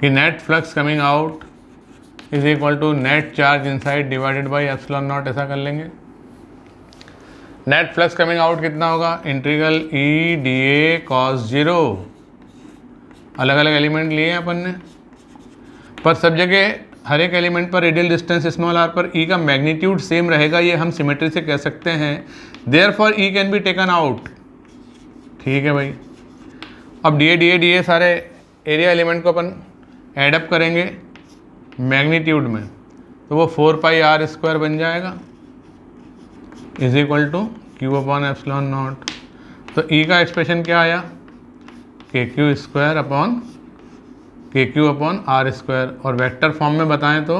कि net flux coming out is equal to net charge inside divided by epsilon naught, ऐसा कर लेंगे। नेट फ्लक्स कमिंग आउट कितना होगा, integral E d A cos 0, अलग अलग एलिमेंट लिए हैं अपन ने, पर सब जगह हर एक एलिमेंट पर रेडियल डिस्टेंस स्मॉल आर पर ई का मैग्नीट्यूड सेम रहेगा, ये हम सिमेट्री से कह सकते हैं। Therefore E can be taken out. ठीक है भाई, अब डी ए सारे एरिया एलिमेंट को अपन एडअप करेंगे मैग्नीट्यूड में, तो वो 4 पाई आर स्क्वायर बन जाएगा is equal to Q upon epsilon naught. तो ई का एक्सप्रेशन क्या आया, K Q square upon K Q upon are square. और वेक्टर फॉर्म में बताएं तो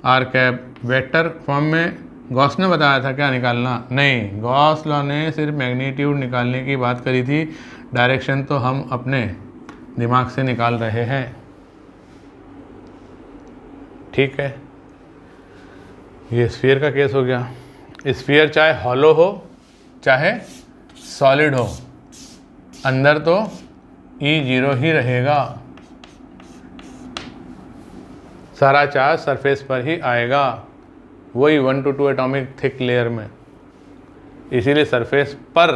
आर कैप। वेक्टर फॉर्म में गॉस ने बताया था क्या निकालना, नहीं, गॉस लॉ ने सिर्फ मैग्नीट्यूड निकालने की बात करी थी, डायरेक्शन तो हम अपने दिमाग से निकाल रहे हैं। ठीक है, ये स्फीयर का केस हो गया। स्फीयर चाहे हॉलो हो चाहे सॉलिड हो, अंदर तो ई 0 ही रहेगा, सारा चार्ज सरफेस पर ही आएगा, वही 1 to 2 एटॉमिक थिक लेयर में। इसीलिए सरफेस पर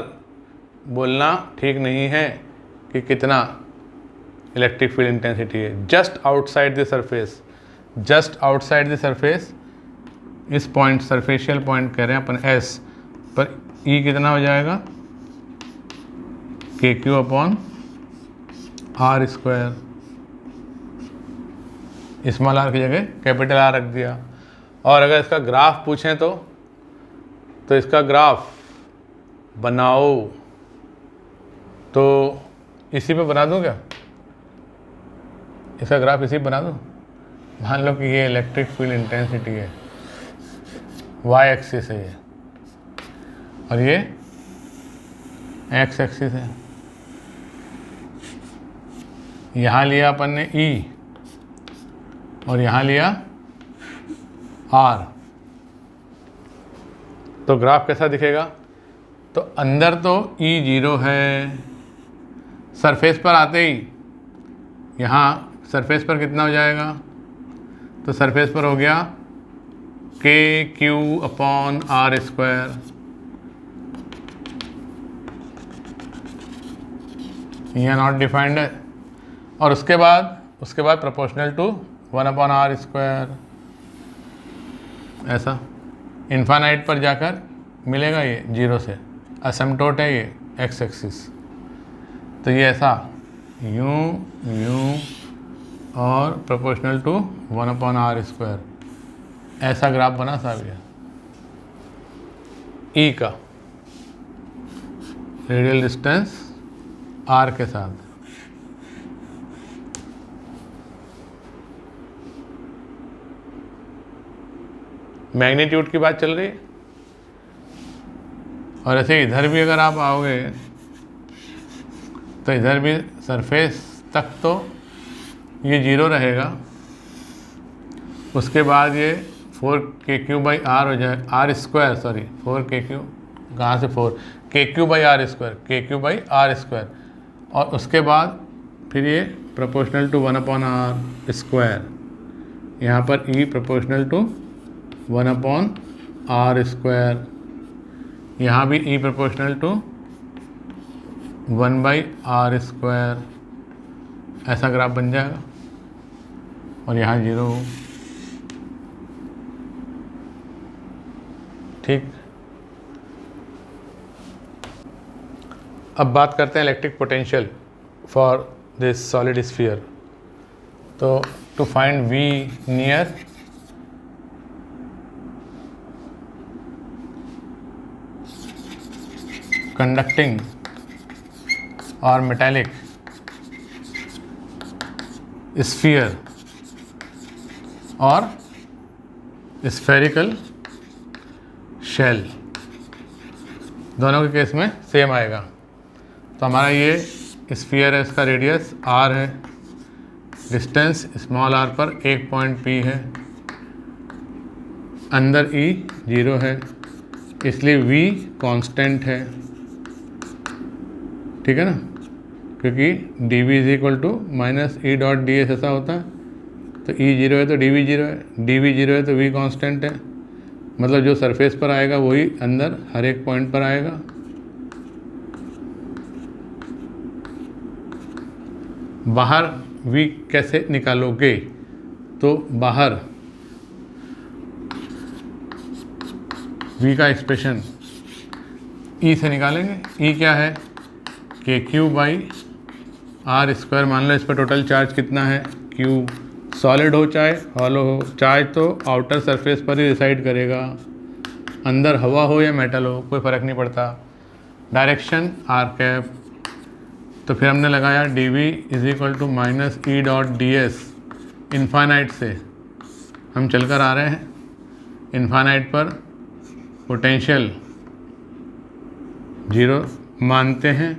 बोलना ठीक नहीं है कि कितना इलेक्ट्रिक फील्ड इंटेंसिटी है। Just outside the surface, just outside the surface, इस पॉइंट सरफेशियल पॉइंट कह रहे हैं अपन एस पर, ई कितना हो जाएगा, K Q upon are square. Small R की जगह कैपिटल आर रख दिया। और अगर इसका ग्राफ पूछें तो इसका ग्राफ बनाओ, तो इसी पे बना दूं क्या, इसका ग्राफ इसी पे बना दूं। मान लो कि ये इलेक्ट्रिक फील्ड इंटेंसिटी है, वाई एक्सिस है ये, और ये एक्स एक्सिस है। यहाँ लिया अपन ने ई और यहाँ लिया आर, तो ग्राफ कैसा दिखेगा, तो अंदर तो ई 0 है, सरफेस पर आते ही यहाँ सरफेस पर कितना हो जाएगा, तो सरफेस पर हो गया K Q upon are square. यह नॉट डिफाइंड है। और उसके बाद proportional to 1 upon are square, ऐसा इन्फानाइट पर जाकर मिलेगा ये 0 से, असिम्पटोट है ये एक्स एक्सिस। तो ये ऐसा यूं और proportional to 1 upon are square, ऐसा ग्राफ बना साहब ये ई का रेडियल डिस्टेंस आर के साथ। मैग्नीट्यूड की बात चल रही है। और ऐसे इधर भी अगर आप आओगे तो इधर भी सरफेस तक तो ये 0 रहेगा, उसके बाद ये 4 के क्यू बाई आर हो जाए, आर स्क्वायर, सॉरी 4 के क्यू, कहाँ से 4 के q by are square, k q by are square. और उसके बाद फिर ये proportional to 1 upon are square, यहाँ पर E proportional to 1 upon are square, यहाँ भी E proportional to 1 by are square, ऐसा ग्राफ बन जाएगा। और यहाँ 0, ठीक। अब बात करते हैं electric potential for this solid sphere. तो to find V near conducting और मेटालिक स्फीयर और स्फेरिकल शेल, दोनों के केस में सेम आएगा। तो हमारा ये स्फीयर है, इसका रेडियस r है, डिस्टेंस स्मॉल r पर एक पॉइंट P है, अंदर E 0 है, इसलिए V कांस्टेंट है, ठीक है ना, क्योंकि dV is equal to minus E dot d S ऐसा होता है। तो E 0 है तो dV 0 है, dV 0 है तो V कांस्टेंट है, मतलब जो सरफेस पर आएगा वही अंदर हर एक पॉइंट पर आएगा। बाहर V कैसे निकालोगे, तो बाहर V का एक्सप्रेशन E से निकालेंगे। E क्या है, KQ बाई आर स्क्वायर। मान लो इस पर टोटल चार्ज कितना है, Q। सॉलिड हो चाहे हॉलो हो, चार्ज तो आउटर सरफेस पर ही डिसाइड करेगा, अंदर हवा हो या मेटल हो कोई फ़र्क नहीं पड़ता। डायरेक्शन आर कैप, तो फिर हमने लगाया d V is equal to minus E dot d S. Infinite से हम चलकर आ रहे हैं, इन्फानाइट पर पोटेंशियल 0 मानते हैं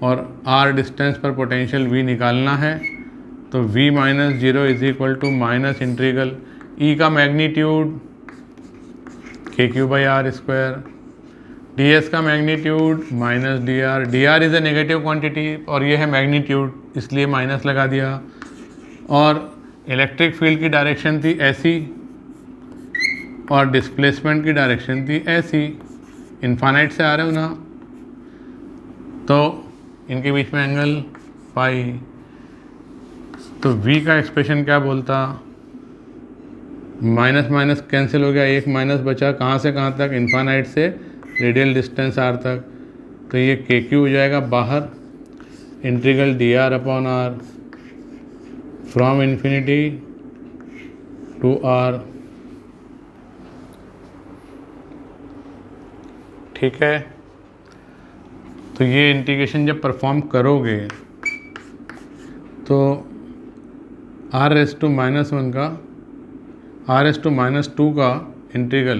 और r डिस्टेंस पर पोटेंशियल v निकालना है। तो v minus 0 is equal to minus integral e का magnitude KQ by are square, ds का magnitude minus dr is a negative quantity और ये है मैग्नीट्यूड, इसलिए माइनस लगा दिया। और इलेक्ट्रिक फील्ड की डायरेक्शन थी ऐसी और डिस्प्लेसमेंट की डायरेक्शन थी ऐसी। इन्फानाइट से आ रहे हो ना, तो इनके बीच में एंगल फाई। तो v का एक्सप्रेशन क्या बोलता, माइनस माइनस कैंसिल हो गया, एक माइनस बचा, कहाँ से कहाँ तक, इन्फानाइट से रेडियल डिस्टेंस r तक। तो ये KQ हो जाएगा बाहर, integral dr upon r from infinity to r। ठीक है, तो ये इंटीग्रेशन जब परफॉर्म करोगे तो r रेस टू माइनस 1 का r रेस टू माइनस 2 का integral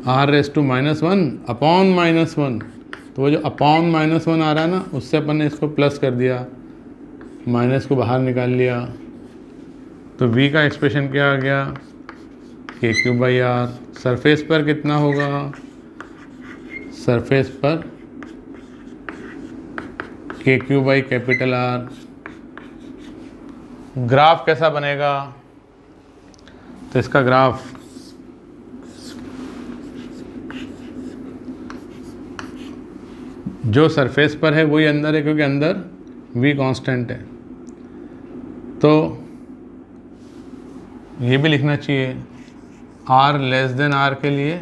r raise to minus 1 upon minus 1, तो वो जो अपॉन माइनस 1 आ रहा है ना, उससे अपन ने इसको प्लस कर दिया, माइनस को बाहर निकाल लिया। तो v का एक्सप्रेशन क्या आ गया, KQ बाई आर। सरफेस पर कितना होगा, सरफेस पर KQ by capital R। Graph कैसा बनेगा, तो इसका ग्राफ जो सरफेस पर है वही अंदर है, क्योंकि अंदर V कांस्टेंट है। तो ये भी लिखना चाहिए R लेस देन R के लिए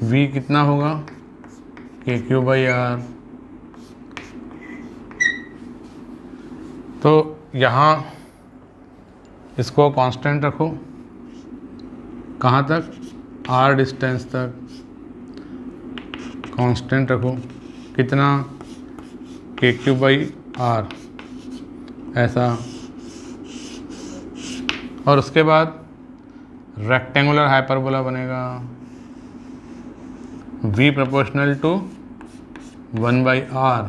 V कितना होगा, KQ बाई आर। तो यहाँ इसको कांस्टेंट रखो, कहाँ तक, R डिस्टेंस तक कांस्टेंट रखो, कितना, KQ बाई आर ऐसा। और उसके बाद रेक्टेंगुलर हाइपरबोला बनेगा, V proportional to 1 by R.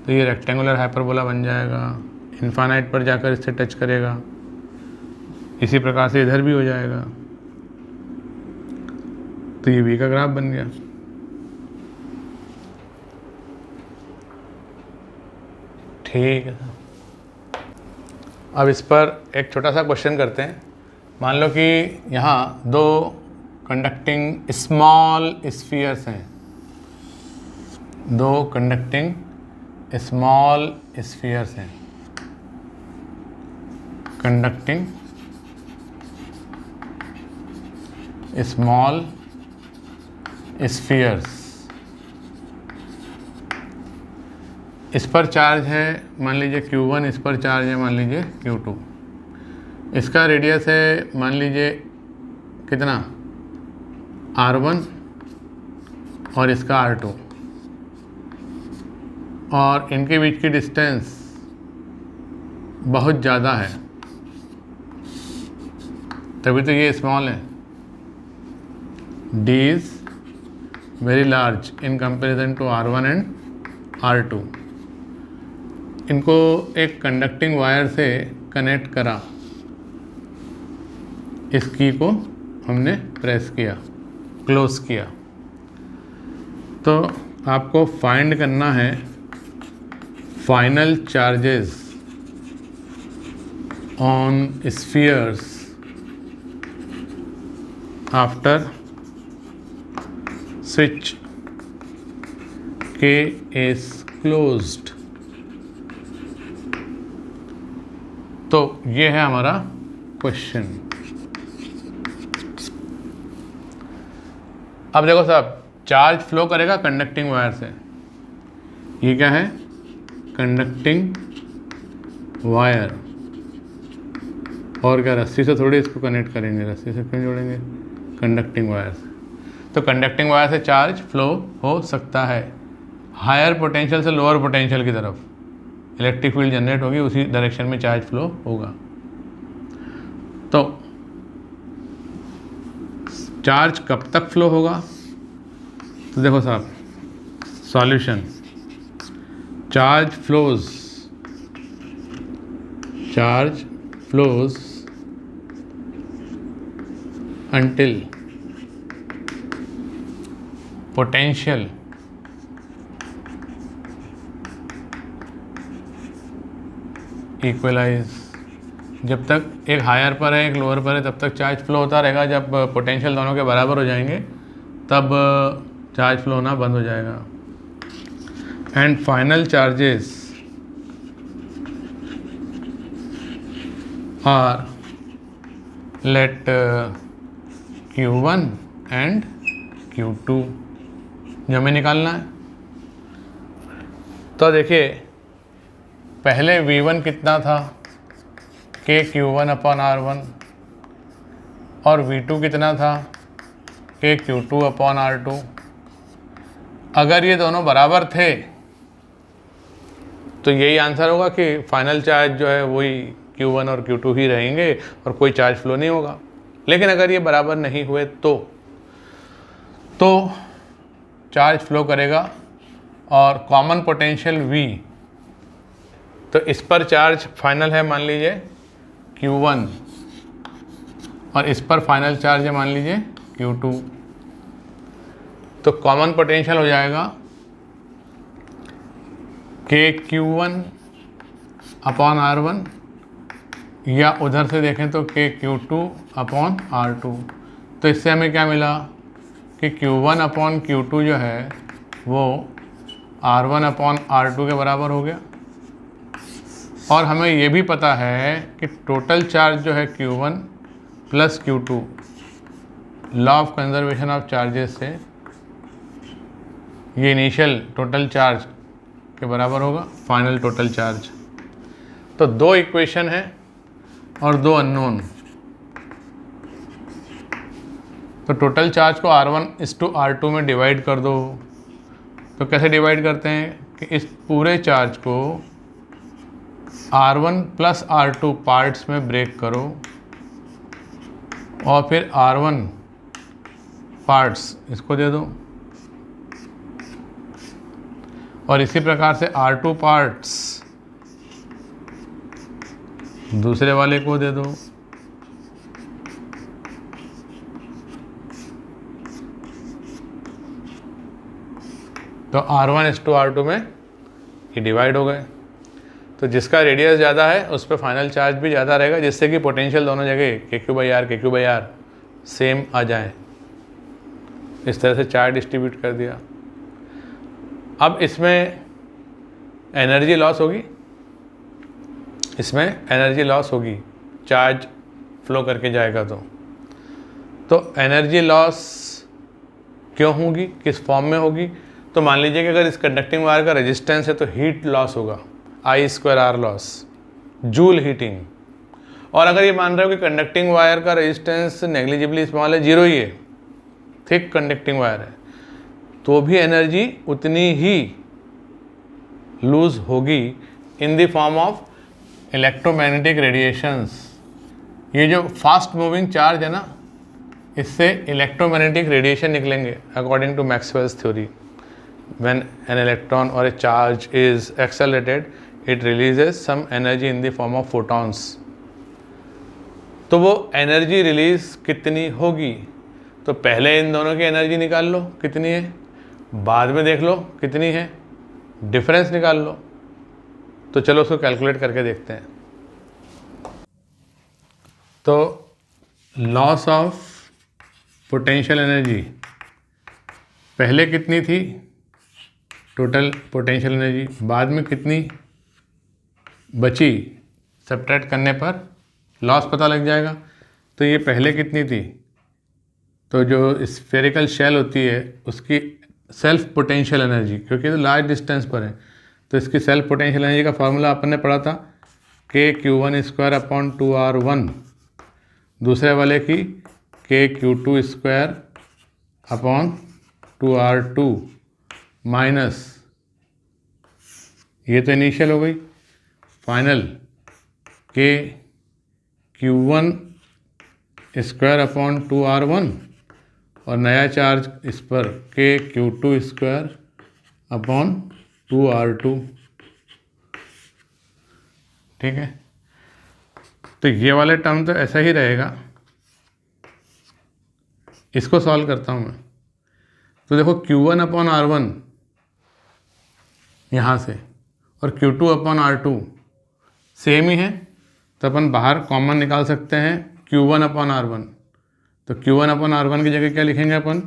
तो ये रेक्टेंगुलर हाइपरबोला बन जाएगा, इन्फानाइट पर जाकर इससे टच करेगा। इसी प्रकार से इधर भी हो जाएगा। तो ये V का ग्राफ बन गया। ठीक है, अब इस पर एक छोटा सा क्वेश्चन करते हैं। मान लो कि यहाँ दो कंडक्टिंग स्मॉल स्फीयर्स हैं, दो कंडक्टिंग स्मॉल स्फीयर्स हैं, कंडक्टिंग स्मॉल स्फीयर्स। इस पर चार्ज है मान लीजिए Q1, इस पर चार्ज है मान लीजिए Q2। इसका रेडियस है मान लीजिए कितना, R1 और इसका R2, और इनके बीच की डिस्टेंस बहुत ज़्यादा है, तभी तो ये स्मॉल है। D is very large in comparison to R1 and R2। इनको एक कंडक्टिंग वायर से कनेक्ट करा, इस की को हमने प्रेस किया, क्लोज किया। तो आपको फाइंड करना है final charges on spheres after switch K is closed। तो ये है हमारा क्वेश्चन। अब देखो साहब, चार्ज फ्लो करेगा कंडक्टिंग वायर से। ये क्या है? Conducting wire. और क्या, रस्सी से थोड़ी इसको कनेक्ट करेंगे, रस्सी से क्यों जोड़ेंगे? कंडक्टिंग वायर से। तो कंडक्टिंग वायर से चार्ज फ्लो हो सकता है हायर पोटेंशियल से लोअर पोटेंशियल की तरफ। इलेक्ट्रिक फील्ड जनरेट होगी, उसी डायरेक्शन में चार्ज फ्लो होगा। तो चार्ज कब तक फ्लो होगा? तो देखो साहब, solution, charge flows until potential equalise. जब तक एक हायर पर है एक लोअर पर है तब तक चार्ज फ्लो होता रहेगा। जब पोटेंशियल दोनों के बराबर हो जाएंगे तब चार्ज फ्लो होना बंद हो जाएगा। And final charges are let Q1 and Q2 जो हमें निकालना है। तो देखिए, पहले V1 कितना था? K Q1/R1। और V2 कितना था? K Q2/R2। अगर ये दोनों बराबर थे तो यही आंसर होगा कि फाइनल चार्ज जो है वही Q1 और Q2 ही रहेंगे और कोई चार्ज फ्लो नहीं होगा। लेकिन अगर ये बराबर नहीं हुए तो चार्ज फ्लो करेगा और कॉमन पोटेंशियल V, तो इस पर चार्ज फाइनल है मान लीजिए Q1 और इस पर फाइनल चार्ज है मान लीजिए Q2। तो कॉमन पोटेंशियल हो जाएगा K Q1/R1 या उधर से देखें तो K Q2/R2। तो इससे हमें क्या मिला कि Q1/Q2 जो है वो R1/R2 के बराबर हो गया। और हमें ये भी पता है कि टोटल चार्ज जो है Q1 plus Q2 law of conservation of charges से ये इनिशियल टोटल चार्ज के बराबर होगा फाइनल टोटल चार्ज। तो दो इक्वेशन है और दो अननोन। तो टोटल चार्ज को R1:R2 में डिवाइड कर दो। तो कैसे डिवाइड करते हैं कि इस पूरे चार्ज को R1 प्लस R2 पार्ट्स में ब्रेक करो और फिर R1 पार्ट्स इसको दे दो और इसी प्रकार से R2 पार्ट्स दूसरे वाले को दे दो। तो R1:R2 में ये डिवाइड हो गए। तो जिसका रेडियस ज़्यादा है उस पर फाइनल चार्ज भी ज़्यादा रहेगा, जिससे कि पोटेंशियल दोनों जगह KQ/R सेम आ जाए। इस तरह से चार्ज डिस्ट्रीब्यूट कर दिया। अब इसमें एनर्जी लॉस होगी, चार्ज फ्लो करके जाएगा। तो एनर्जी लॉस क्यों होगी, किस फॉर्म में होगी? तो मान लीजिए कि अगर इस कंडक्टिंग वायर का रेजिस्टेंस है तो हीट लॉस होगा, I² लॉस, जूल हीटिंग। और अगर ये मान रहे हो कि कंडक्टिंग वायर का रेजिस्टेंस नेग्लिजिबली स्मॉल है, 0 ही है, थिक कंडक्टिंग वायर है, तो भी एनर्जी उतनी ही लूज होगी in the form of electromagnetic radiations. ये जो फास्ट मूविंग चार्ज है ना, इससे इलेक्ट्रोमैग्नेटिक रेडिएशन निकलेंगे according to Maxwell's theory. When an electron or a charge is accelerated, it releases some energy in the form of photons। तो वो energy release कितनी होगी। तो पहले इन दोनों की एनर्जी निकाल लो कितनी है, बाद में देख लो कितनी है, डिफरेंस निकाल लो। तो चलो उसको कैलकुलेट करके देखते हैं। तो लॉस ऑफ पोटेंशियल एनर्जी पहले कितनी थी, टोटल पोटेंशियल एनर्जी, बाद में कितनी बची, सब्ट्रैक्ट करने पर लॉस पता लग जाएगा। तो ये पहले कितनी थी, तो जो स्फेरिकल शेल होती है उसकी सेल्फ पोटेंशियल एनर्जी, क्योंकि तो लार्ज डिस्टेंस पर है तो इसकी सेल्फ पोटेंशियल एनर्जी का फॉर्मूला अपन ने पढ़ा था KQ1²/2R1, दूसरे वाले की KQ2²/2R2 माइनस, ये तो इनिशियल हो गई, फाइनल KQ1²/2R1 और नया चार्ज इस पर KQ2²/2R2। ठीक है, तो ये वाले टर्म तो ऐसा ही रहेगा। इसको सॉल्व करता हूँ मैं। तो देखो Q1/R1 यहाँ से और Q2/R2 सेम ही है, तो अपन बाहर कॉमन निकाल सकते हैं Q1/R1। तो Q1/R1 की जगह क्या लिखेंगे अपन,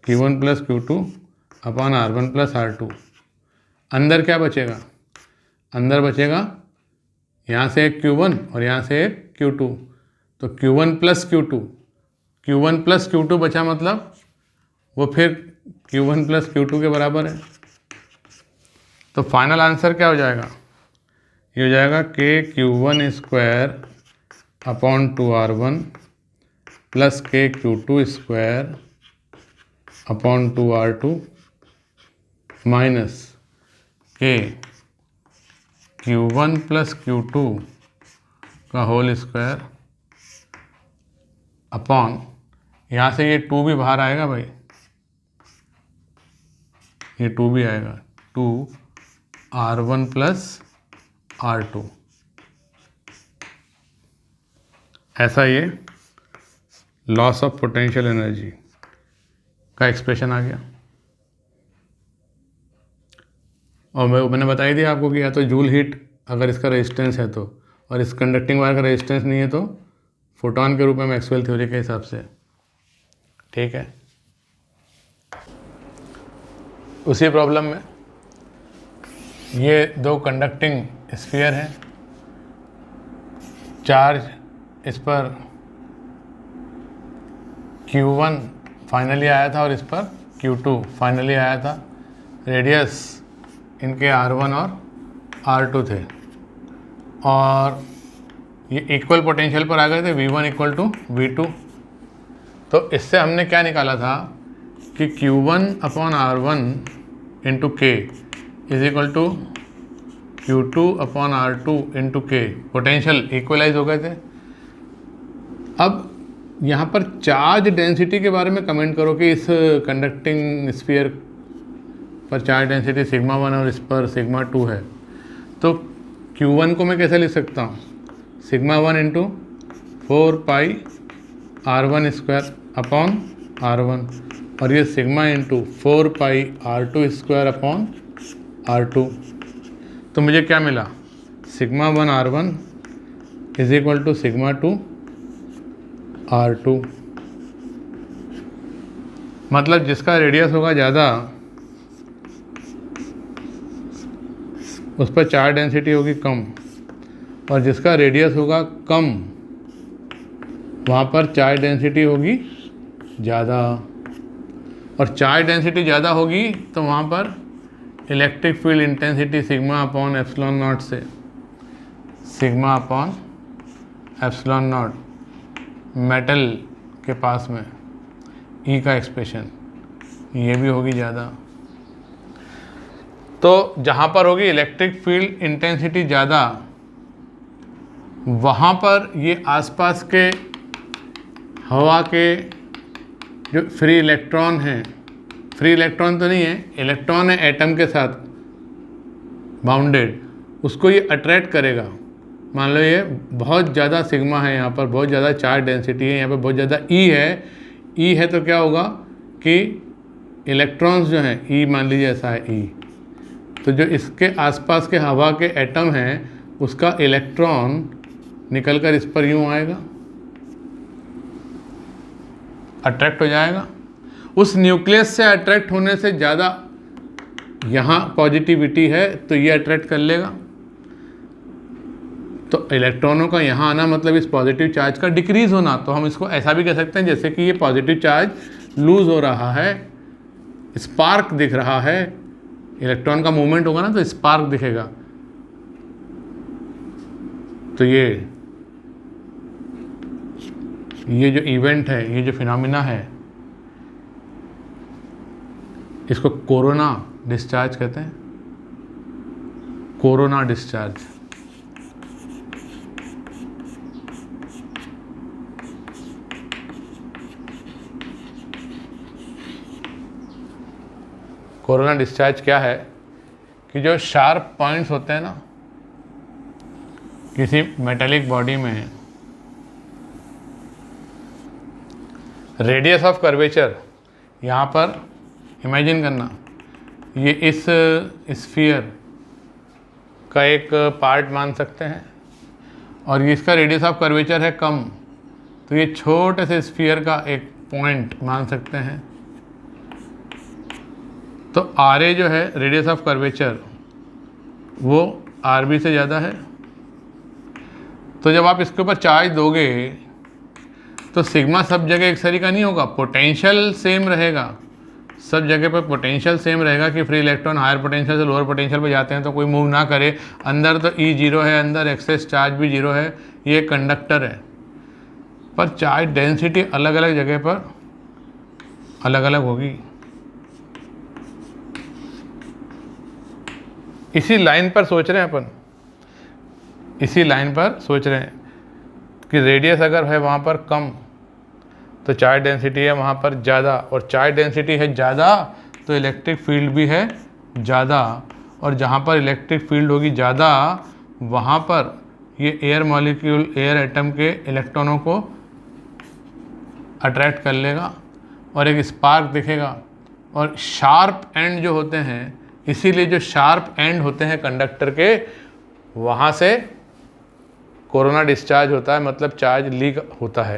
Q1 + Q2/R1 + R2। अंदर क्या बचेगा, अंदर बचेगा यहाँ से एक Q1 और यहाँ से एक Q2, तो Q1 + Q2 बचा, मतलब वो फिर Q1 + Q2 के बराबर है। तो फाइनल आंसर क्या हो जाएगा, ये हो जाएगा KQ1²/2R1 + KQ2²/2R2 minus KQ1 + Q2 का होल स्क्वायर अपॉन, यहाँ से ये 2 भी बाहर आएगा भाई, ये 2 भी आएगा, 2R1 + R2। ऐसा ये लॉस ऑफ पोटेंशियल एनर्जी का एक्सप्रेशन आ गया। और मैंने बताई दिया आपको कि या तो जूल हीट अगर इसका रेजिस्टेंस है तो, और इस कंडक्टिंग वायर का रेजिस्टेंस नहीं है तो फोटॉन के रूप में मैक्सवेल थ्योरी के हिसाब से। ठीक है, उसी प्रॉब्लम में ये 2 कंडक्टिंग स्फीयर हैं, चार्ज इस पर Q1 फाइनली आया था और इस पर Q2 फाइनली आया था, रेडियस इनके R1 और R2 थे, और ये इक्वल पोटेंशियल पर आ गए थे, V1 = V2। तो इससे हमने क्या निकाला था कि Q1/R1 × K = Q2/R2 × K, potential equalise हो गए थे। अब यहाँ पर चार्ज डेंसिटी के बारे में कमेंट करो कि इस कंडक्टिंग स्फीयर पर चार्ज डेंसिटी σ1 और इस पर σ2 है। तो Q1 को मैं कैसे लिख सकता हूँ, σ1 × 4πR1² और ये सिग्मा × 4πR2² तो मुझे क्या मिला, σ1R1 = σ2R2। मतलब जिसका रेडियस होगा ज़्यादा उस पर चार्ज डेंसिटी होगी कम, और जिसका रेडियस होगा कम वहाँ पर चार्ज डेंसिटी होगी ज़्यादा, और चार्ज डेंसिटी ज़्यादा होगी तो वहाँ पर इलेक्ट्रिक फील्ड इंटेंसिटी σ/ε0 से σ/ε0 मेटल के पास में E का एक्सप्रेशन ये भी होगी ज़्यादा। तो जहाँ पर होगी इलेक्ट्रिक फील्ड इंटेंसिटी ज़्यादा, वहाँ पर ये आसपास के हवा के जो फ्री इलेक्ट्रॉन हैं, फ्री इलेक्ट्रॉन तो नहीं है, इलेक्ट्रॉन है एटम के साथ बाउंडेड, उसको ये अट्रैक्ट करेगा मान लो ये बहुत ज़्यादा सिग्मा है, यहाँ पर बहुत ज़्यादा चार्ज डेंसिटी है, यहाँ पर बहुत ज़्यादा ई है तो क्या होगा कि इलेक्ट्रॉन्स जो हैं, ई मान लीजिए ऐसा है ई, तो जो इसके आसपास के हवा के एटम हैं उसका इलेक्ट्रॉन निकलकर इस पर यूँ आएगा, अट्रैक्ट हो जाएगा। उस न्यूक्लियस से अट्रैक्ट होने से ज़्यादा यहाँ पॉजिटिविटी है तो ये अट्रैक्ट कर लेगा, तो इलेक्ट्रॉनों का यहाँ आना मतलब इस पॉजिटिव चार्ज का डिक्रीज़ होना। तो हम इसको ऐसा भी कह सकते हैं जैसे कि ये पॉजिटिव चार्ज लूज़ हो रहा है, स्पार्क दिख रहा है, इलेक्ट्रॉन का मूवमेंट होगा ना तो स्पार्क दिखेगा। तो ये जो इवेंट है, ये जो फिनोमिना है, इसको कोरोना डिस्चार्ज कहते हैं, कोरोना डिस्चार्ज। कोरोना डिस्चार्ज क्या है कि जो शार्प पॉइंट्स होते हैं ना किसी मेटेलिक बॉडी में, रेडियस ऑफ कर्वेचर, यहाँ पर इमेजिन करना ये इस स्फीयर का एक पार्ट मान सकते हैं और ये इसका रेडियस ऑफ कर्वेचर है कम, तो ये छोटे से स्फीयर का एक पॉइंट मान सकते हैं। तो आर ए जो है रेडियस ऑफ कर्वेचर वो आर बी से ज़्यादा है, तो जब आप इसके ऊपर चार्ज दोगे तो सिग्मा सब जगह एक सरी का नहीं होगा, पोटेंशियल सेम रहेगा, सब जगह पर पोटेंशियल सेम रहेगा कि फ्री इलेक्ट्रॉन हायर पोटेंशियल से लोअर पोटेंशियल पर जाते हैं तो कोई मूव ना करे। अंदर तो ई जीरो है, अंदर एक्सेस चार्ज भी जीरो है, ये कंडक्टर है, पर चार्ज डेंसिटी अलग अलग जगह पर अलग अलग होगी। इसी लाइन पर सोच रहे हैं अपन, इसी लाइन पर सोच रहे हैं कि रेडियस अगर है वहाँ पर कम तो चार्ज डेंसिटी है वहाँ पर ज़्यादा, और चार्ज डेंसिटी है ज़्यादा तो इलेक्ट्रिक फील्ड भी है ज़्यादा, और जहाँ पर इलेक्ट्रिक फील्ड होगी ज़्यादा वहाँ पर ये एयर मॉलिक्यूल, एयर एटम के इलेक्ट्रॉनों को अट्रैक्ट कर लेगा और एक स्पार्क दिखेगा। और शार्प एंड जो होते हैं, इसीलिए जो शार्प एंड होते हैं कंडक्टर के, वहाँ से कोरोना डिस्चार्ज होता है, मतलब चार्ज लीक होता है।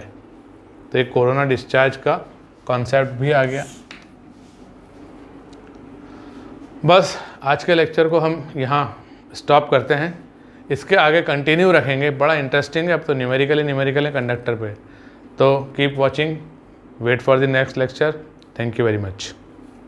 तो एक कोरोना डिस्चार्ज का कॉन्सेप्ट भी आ गया। बस आज के लेक्चर को हम यहाँ स्टॉप करते हैं, इसके आगे कंटिन्यू रखेंगे, बड़ा इंटरेस्टिंग है, अब तो न्यूमेरिकल है कंडक्टर पे। तो keep watching, wait for the next lecture. Thank you very much.